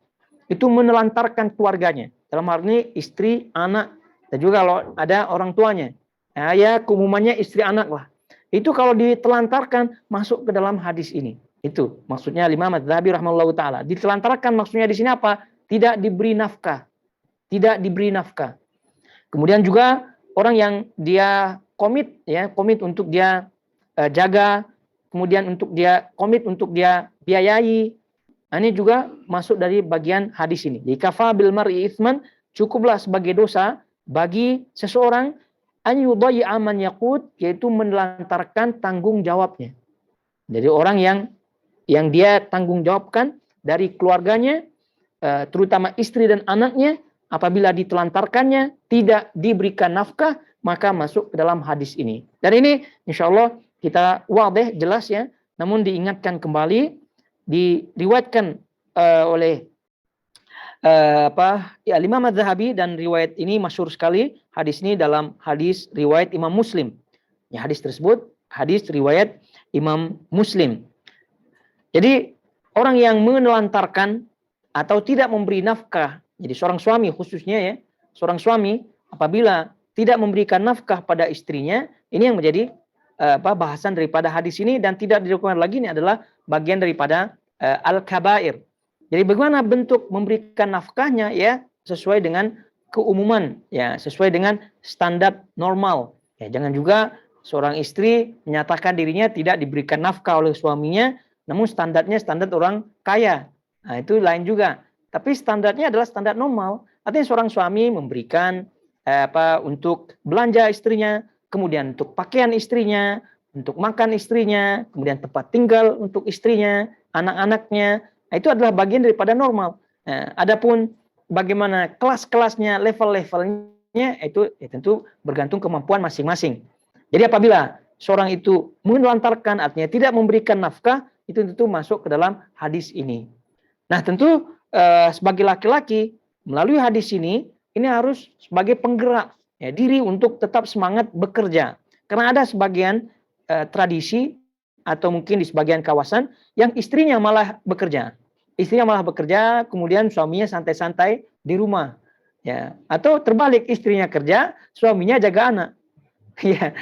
itu menelantarkan keluarganya. Dalam hal ini istri, anak, dan juga kalau ada orang tuanya. Nah, ya keumumannya istri anak lah. Itu kalau ditelantarkan masuk ke dalam hadis ini. Itu maksudnya Imam Az-Zahabi rahimahullahu taala. Ditelantarkan maksudnya di sini apa? Tidak diberi nafkah. Tidak diberi nafkah. Kemudian juga orang yang dia komit untuk dia jaga, kemudian untuk dia komit untuk dia biayai. Nah, ini juga masuk dari bagian hadis ini. Jadi kafa bil mar'i itsman, cukuplah sebagai dosa bagi seseorang an yudayya man yaqut, yaitu menelantarkan tanggung jawabnya. Jadi orang yang dia tanggung jawabkan dari keluarganya, terutama istri dan anaknya, apabila ditelantarkannya, tidak diberikan nafkah, maka masuk ke dalam hadis ini. Dan ini insya Allah kita wadih, jelas ya, namun diingatkan kembali, diriwayatkan oleh Imam Az-Zahabi, dan riwayat ini masyhur sekali. Hadis ini dalam hadis riwayat Imam Muslim. Ya, hadis tersebut hadis riwayat Imam Muslim. Jadi orang yang menelantarkan atau tidak memberi nafkah, jadi seorang suami khususnya ya, seorang suami apabila tidak memberikan nafkah pada istrinya, ini yang menjadi bahasan daripada hadis ini, dan tidak dilakukan lagi, ini adalah bagian daripada al-kabair. Jadi bagaimana bentuk memberikan nafkahnya, ya sesuai dengan keumuman, ya sesuai dengan standar normal. Ya, jangan juga seorang istri menyatakan dirinya tidak diberikan nafkah oleh suaminya, namun standarnya standar orang kaya. Nah, itu lain juga. Tapi standarnya adalah standar normal. Artinya seorang suami memberikan untuk belanja istrinya, kemudian untuk pakaian istrinya, untuk makan istrinya, kemudian tempat tinggal untuk istrinya, anak-anaknya. Nah, itu adalah bagian daripada normal. Nah, adapun bagaimana kelas-kelasnya, level-levelnya, itu ya tentu bergantung kemampuan masing-masing. Jadi apabila seorang itu menelantarkan, artinya tidak memberikan nafkah, itu tentu masuk ke dalam hadis ini. Nah, tentu sebagai laki-laki melalui hadis ini harus sebagai penggerak ya, diri untuk tetap semangat bekerja. Karena ada sebagian tradisi atau mungkin di sebagian kawasan yang istrinya malah bekerja. Istrinya malah bekerja, kemudian suaminya santai-santai di rumah. Ya, atau terbalik, istrinya kerja, suaminya jaga anak. Ya,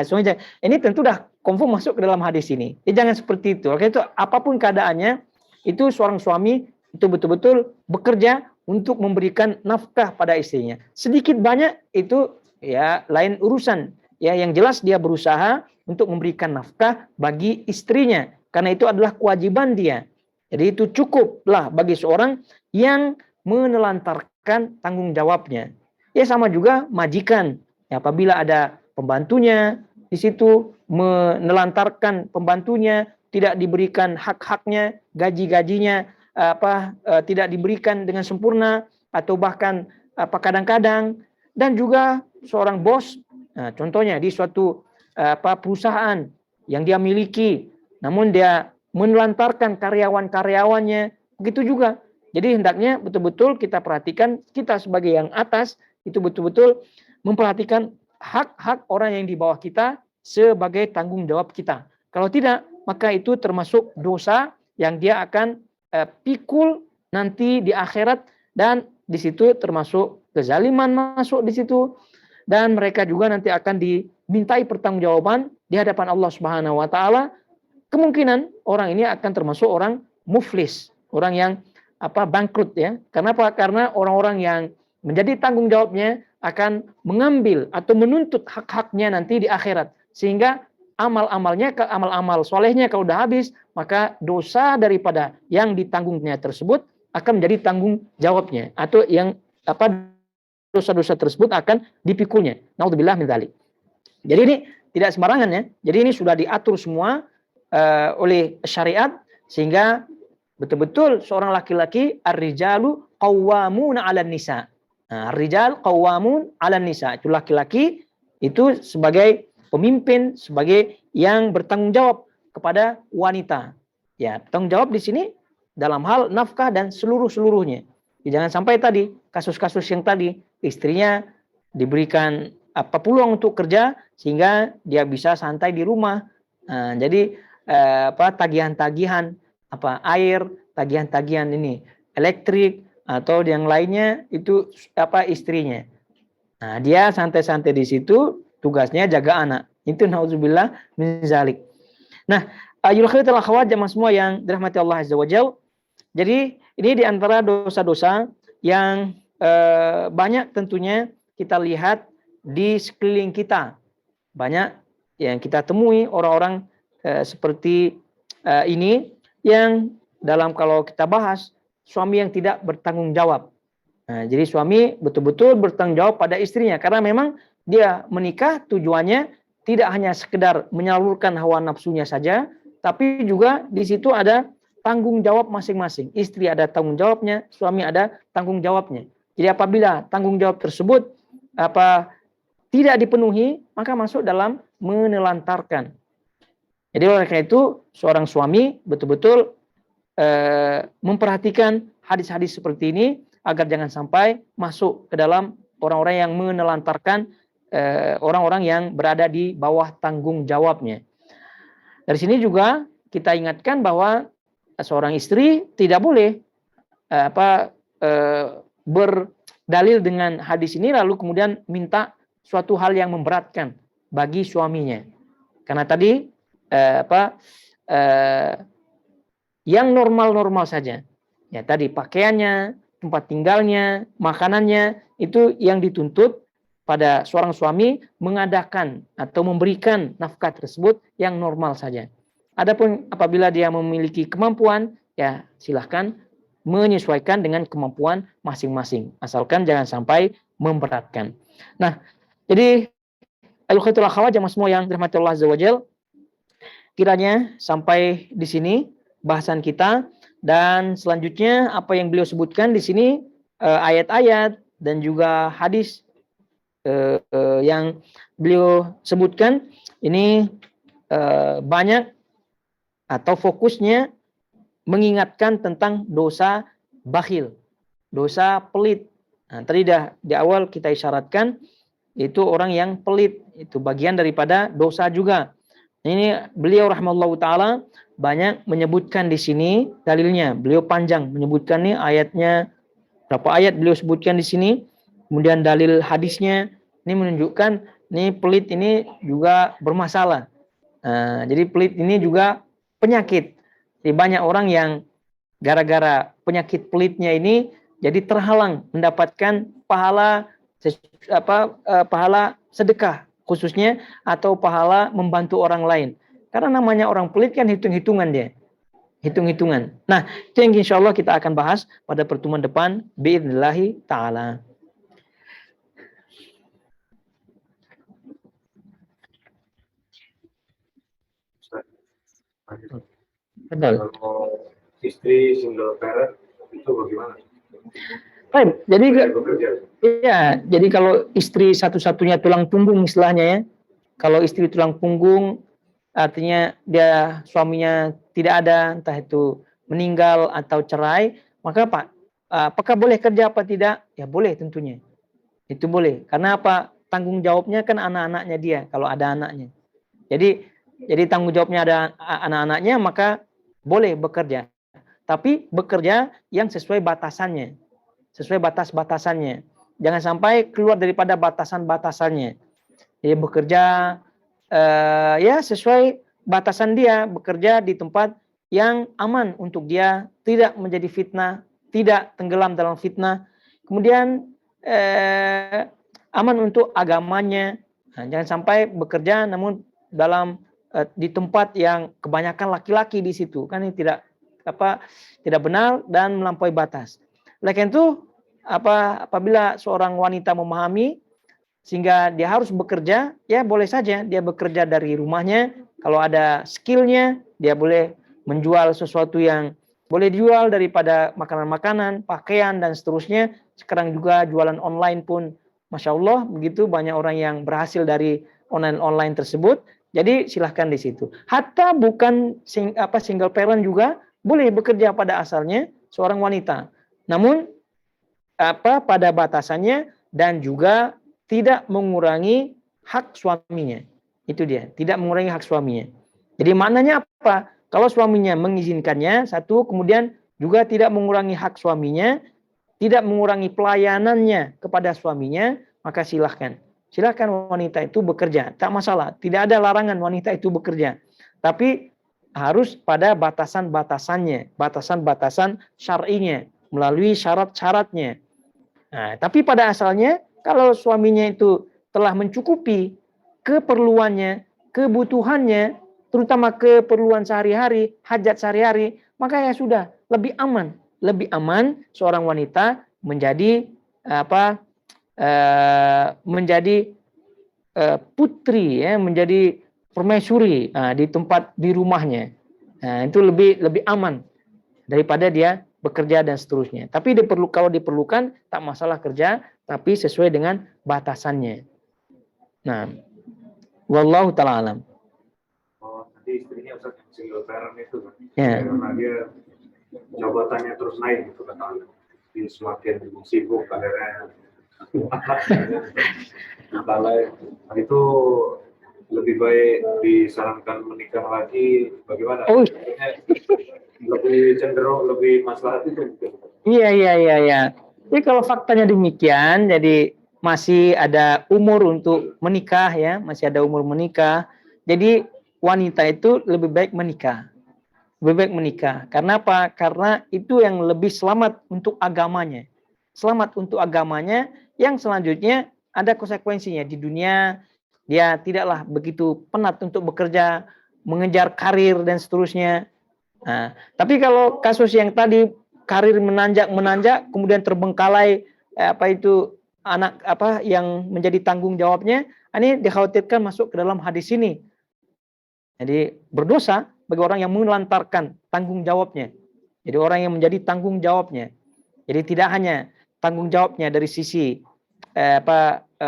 suaminya. Ini tentu dah confirm masuk ke dalam hadis ini. Jangan seperti itu. Oke, itu apapun keadaannya, itu seorang suami itu betul-betul bekerja untuk memberikan nafkah pada istrinya. Sedikit banyak itu ya lain urusan. Ya, yang jelas dia berusaha untuk memberikan nafkah bagi istrinya, karena itu adalah kewajiban dia. Jadi itu cukuplah bagi seorang yang menelantarkan tanggung jawabnya. Ya, sama juga majikan. Ya, apabila ada pembantunya di situ menelantarkan pembantunya, tidak diberikan hak-haknya, gaji-gajinya tidak diberikan dengan sempurna, atau bahkan kadang-kadang, dan juga seorang bos, nah, contohnya di suatu perusahaan yang dia miliki, namun dia menelantarkan karyawan-karyawannya, begitu juga. Jadi hendaknya betul-betul kita perhatikan, kita sebagai yang atas itu betul-betul memperhatikan hak-hak orang yang di bawah kita sebagai tanggung jawab kita. Kalau tidak, maka itu termasuk dosa yang dia akan pikul nanti di akhirat, dan di situ termasuk kezaliman masuk di situ, dan mereka juga nanti akan dimintai pertanggungjawaban di hadapan Allah Subhanahu wa taala. Kemungkinan orang ini akan termasuk orang muflis, orang yang bangkrut ya. Karena apa? Karena orang-orang yang menjadi tanggung jawabnya akan mengambil atau menuntut hak-haknya nanti di akhirat, sehingga amal-amal solehnya kalau sudah habis, maka dosa daripada yang ditanggungnya tersebut akan menjadi tanggung jawabnya, atau yang dosa-dosa tersebut akan dipikulnya. Naudzubillah min dzalik. Jadi ini tidak sembarangan ya. Jadi ini sudah diatur semua oleh syariat, sehingga betul-betul seorang laki-laki ar-rijalu qawwamuna 'alan nisa. Nah, ar-rijal qawwamun 'alan nisa. Itu laki-laki itu sebagai pemimpin, sebagai yang bertanggung jawab kepada wanita. Ya, tanggung jawab di sini dalam hal nafkah dan seluruhnya. Jangan sampai tadi kasus-kasus yang tadi istrinya diberikan peluang untuk kerja sehingga dia bisa santai di rumah. Jadi tagihan-tagihan air, tagihan-tagihan ini elektrik atau yang lainnya itu istrinya. Nah, dia santai-santai di situ, tugasnya jaga anak. Itu nauzubillah min zalik. Nah, ayyuhal khairuল akhwat jamaah semua yang dirahmati Allah Azza wa Jalla. Jadi ini di antara dosa-dosa yang banyak tentunya kita lihat di sekeliling kita. Banyak yang kita temui orang-orang seperti ini yang kalau kita bahas suami yang tidak bertanggung jawab. Nah, jadi suami betul-betul bertanggung jawab pada istrinya karena memang dia menikah tujuannya tidak hanya sekedar menyalurkan hawa nafsunya saja, tapi juga di situ ada tanggung jawab masing-masing. Istri ada tanggung jawabnya, suami ada tanggung jawabnya. Jadi apabila tanggung jawab tersebut tidak dipenuhi, maka masuk dalam menelantarkan. Jadi oleh karena itu seorang suami betul-betul memperhatikan hadis-hadis seperti ini agar jangan sampai masuk ke dalam orang-orang yang menelantarkan orang-orang yang berada di bawah tanggung jawabnya. Dari sini juga kita ingatkan bahwa seorang istri tidak boleh berdalil dengan hadis ini lalu kemudian minta suatu hal yang memberatkan bagi suaminya. Karena tadi yang normal-normal saja. Ya tadi pakaiannya, tempat tinggalnya, makanannya itu yang dituntut pada seorang suami mengadakan atau memberikan nafkah tersebut yang normal saja. Adapun apabila dia memiliki kemampuan, ya silahkan menyesuaikan dengan kemampuan masing-masing. Asalkan jangan sampai memberatkan. Nah, jadi ayyuhal akhwat jamaah semua yang dirahmati Allah Azza wa Jalla, kiranya sampai di sini bahasan kita dan selanjutnya apa yang beliau sebutkan di sini ayat-ayat dan juga hadis yang beliau sebutkan ini banyak atau fokusnya mengingatkan tentang dosa bakhil, dosa pelit. Nah, tadi di awal kita isyaratkan itu orang yang pelit, itu bagian daripada dosa juga. Ini beliau rahimahullahu taala banyak menyebutkan di sini dalilnya. Beliau panjang menyebutkan nih ayatnya, berapa ayat beliau sebutkan di sini. Kemudian dalil hadisnya ini menunjukkan nih pelit ini juga bermasalah. Jadi pelit ini juga penyakit. Jadi banyak orang yang gara-gara penyakit pelitnya ini jadi terhalang mendapatkan pahala sedekah khususnya atau pahala membantu orang lain. Karena namanya orang pelit kan hitung-hitungan dia. Hitung-hitungan. Nah, itu yang insya Allah kita akan bahas pada pertemuan depan. Bi'idnillahi ta'ala. Betul. Kalau istri single parent itu bagaimana? Baik, jadi kalau istri satu-satunya tulang punggung istilahnya ya. Kalau istri tulang punggung artinya dia suaminya tidak ada, entah itu meninggal atau cerai, maka apakah boleh kerja apa tidak? Ya boleh tentunya. Itu boleh. Karena apa? Tanggung jawabnya kan anak-anaknya dia kalau ada anaknya. Jadi tanggung jawabnya ada anak-anaknya maka boleh bekerja. Tapi bekerja yang sesuai batasannya. Sesuai batas-batasannya. Jangan sampai keluar daripada batasan-batasannya. Jadi bekerja ya sesuai batasan dia, bekerja di tempat yang aman untuk dia, tidak menjadi fitnah, tidak tenggelam dalam fitnah. Kemudian aman untuk agamanya. Nah, jangan sampai bekerja namun dalam di tempat yang kebanyakan laki-laki di situ, kan ini tidak benar dan melampaui batas. Oleh karena itu apabila seorang wanita memahami sehingga dia harus bekerja, ya boleh saja dia bekerja dari rumahnya. Kalau ada skillnya, dia boleh menjual sesuatu yang boleh dijual daripada makanan-makanan, pakaian dan seterusnya. Sekarang juga jualan online pun, masya Allah, begitu banyak orang yang berhasil dari online tersebut. Jadi silahkan di situ. Hatta bukan single parent juga boleh bekerja pada asalnya seorang wanita. Namun pada batasannya dan juga tidak mengurangi hak suaminya. Itu dia, tidak mengurangi hak suaminya. Jadi maknanya apa? Kalau suaminya mengizinkannya, satu, kemudian juga tidak mengurangi hak suaminya, tidak mengurangi pelayanannya kepada suaminya, maka silahkan. Silahkan wanita itu bekerja, tak masalah. Tidak ada larangan wanita itu bekerja. Tapi harus pada batasan-batasannya, batasan-batasan syar'inya, melalui syarat-syaratnya. Nah, tapi pada asalnya, kalau suaminya itu telah mencukupi keperluannya, kebutuhannya, terutama keperluan sehari-hari, hajat sehari-hari, maka ya sudah, lebih aman. Lebih aman seorang wanita menjadi menjadi putri, ya, menjadi permaisuri di tempat di rumahnya. Nah, itu lebih aman daripada dia bekerja dan seterusnya. Tapi kalau diperlukan tak masalah kerja, tapi sesuai dengan batasannya. Nah, wallahu taala alam. Oh, nanti istrinya Ustaz yang single parent itu kan. Ya. Karena dia jabatannya terus naik gitu kan. Dia semakin sibuk akhirnya itu lebih baik disarankan menikah lagi bagaimana? Oh. Lebih cenderung lebih maslahat itu. Iya. Jadi kalau faktanya demikian, jadi masih ada umur untuk menikah, ya, masih ada umur menikah. Jadi wanita itu lebih baik menikah. Lebih baik menikah. Karena apa? Karena itu yang lebih selamat untuk agamanya. Selamat untuk agamanya, yang selanjutnya ada konsekuensinya di dunia. Dia tidaklah begitu penat untuk bekerja, mengejar karir dan seterusnya. Nah, tapi kalau kasus yang tadi karir menanjak, kemudian terbengkalai anak yang menjadi tanggung jawabnya, ini dikhawatirkan masuk ke dalam hadis ini. Jadi berdosa bagi orang yang melantarkan tanggung jawabnya. Jadi orang yang menjadi tanggung jawabnya. Jadi tidak hanya tanggung jawabnya dari sisi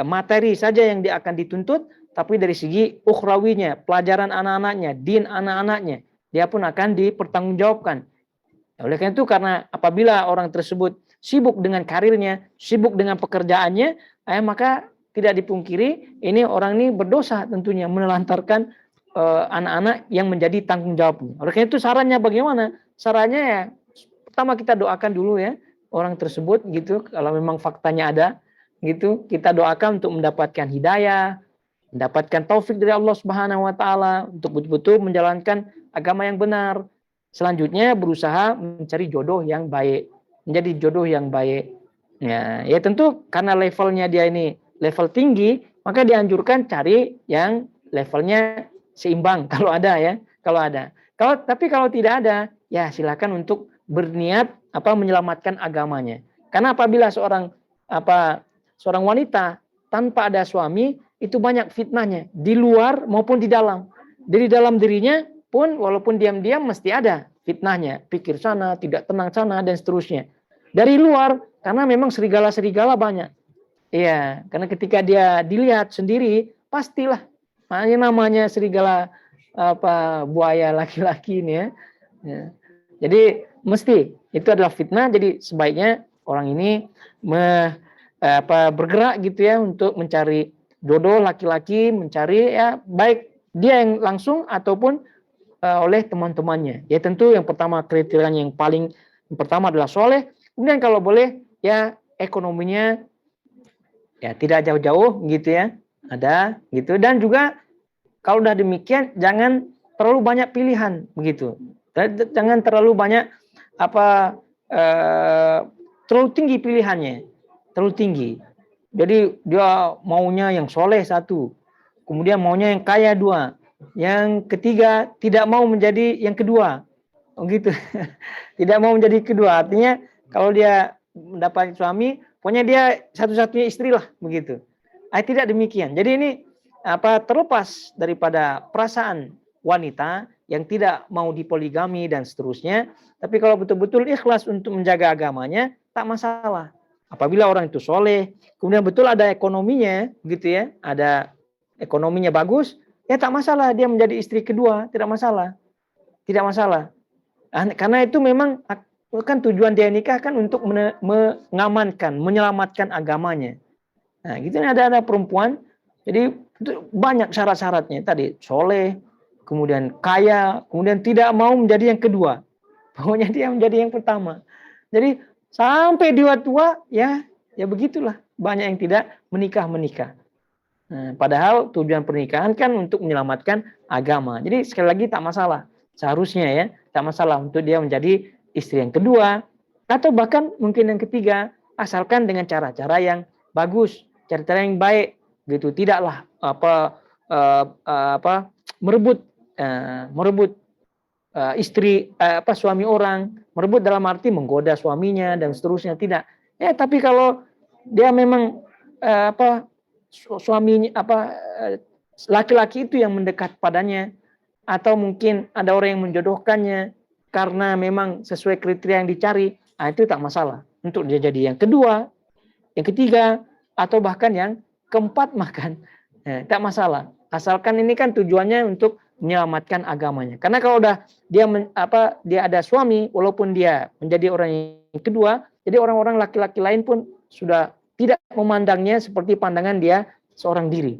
materi saja yang dia akan dituntut, tapi dari segi ukhrawinya, pelajaran anak-anaknya, din anak-anaknya, dia pun akan dipertanggungjawabkan. Oleh karena itu, karena apabila orang tersebut sibuk dengan karirnya, sibuk dengan pekerjaannya, maka tidak dipungkiri ini orang ini berdosa tentunya menelantarkan anak-anak yang menjadi tanggung jawabnya. Oleh karena itu sarannya bagaimana? Sarannya ya pertama kita doakan dulu ya orang tersebut gitu, kalau memang faktanya ada gitu, kita doakan untuk mendapatkan hidayah, mendapatkan taufik dari Allah Subhanahu wa taala untuk betul-betul menjalankan agama yang benar. Selanjutnya berusaha mencari jodoh yang baik, menjadi jodoh yang baik. Ya tentu karena levelnya dia ini level tinggi, maka dianjurkan cari yang levelnya seimbang kalau ada ya, kalau ada. Tapi kalau tidak ada, ya silakan untuk berniat menyelamatkan agamanya. Karena apabila seorang wanita tanpa ada suami, itu banyak fitnahnya di luar maupun di dalam. Dari dalam dirinya pun walaupun diam-diam mesti ada fitnahnya, pikir sana, tidak tenang sana dan seterusnya. Dari luar karena memang serigala-serigala banyak. Iya, karena ketika dia dilihat sendiri pastilah namanya serigala buaya laki-laki ini ya. Jadi mesti itu adalah fitnah. Jadi sebaiknya orang ini bergerak gitu ya untuk mencari jodoh laki-laki, mencari ya baik dia yang langsung ataupun oleh teman-temannya. Ya tentu yang pertama kriterianya yang pertama adalah soleh. Kemudian kalau boleh ya ekonominya ya tidak jauh-jauh gitu ya, ada gitu. Dan juga kalau udah demikian jangan terlalu banyak pilihan begitu. Jangan terlalu banyak terlalu tinggi pilihannya, terlalu tinggi. Jadi dia maunya yang soleh satu, kemudian maunya yang kaya dua, yang ketiga tidak mau menjadi yang kedua, gitu. Tidak mau menjadi kedua, artinya kalau dia mendapat suami, pokoknya dia satu-satunya istri lah begitu. Tidak demikian. Jadi ini terlepas daripada perasaan wanita yang tidak mau dipoligami dan seterusnya, tapi kalau betul-betul ikhlas untuk menjaga agamanya, tak masalah. Apabila orang itu soleh, kemudian betul ada ekonominya, gitu ya, ada ekonominya bagus, ya tak masalah dia menjadi istri kedua, tidak masalah, tidak masalah. Karena itu memang kan tujuan dia nikah kan untuk mengamankan, menyelamatkan agamanya. Nah, gitu ada perempuan, jadi itu banyak syarat-syaratnya tadi, soleh, kemudian kaya, kemudian tidak mau menjadi yang kedua. Pokoknya dia menjadi yang pertama. Jadi sampai dia tua ya begitulah, banyak yang tidak menikah. Nah, padahal tujuan pernikahan kan untuk menyelamatkan agama. Jadi sekali lagi tak masalah. Seharusnya ya, tak masalah untuk dia menjadi istri yang kedua atau bahkan mungkin yang ketiga, asalkan dengan cara-cara yang bagus, cara-cara yang baik gitu. Tidaklah merebut istri suami orang, merebut dalam arti menggoda suaminya dan seterusnya, tidak. Ya, tapi kalau dia memang suaminya laki-laki itu yang mendekat padanya atau mungkin ada orang yang menjodohkannya karena memang sesuai kriteria yang dicari, itu tak masalah untuk dia jadi yang kedua, yang ketiga atau bahkan yang keempat makan, tak masalah. Asalkan ini kan tujuannya untuk menyelamatkan agamanya. Karena kalau udah dia ada suami, walaupun dia menjadi orang yang kedua, jadi orang-orang laki-laki lain pun sudah tidak memandangnya seperti pandangan dia seorang diri.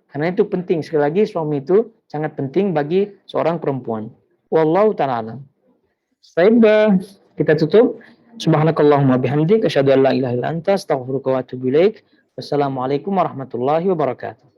Karena itu penting, sekali lagi suami itu sangat penting bagi seorang perempuan. Wallahu ta'ala alam. Baik, kita tutup. Subhanakallahumma bihamdik asyhadu an la ilaha illa anta astaghfiruka wa atubu ilaik. Wassalamualaikum warahmatullahi wabarakatuh.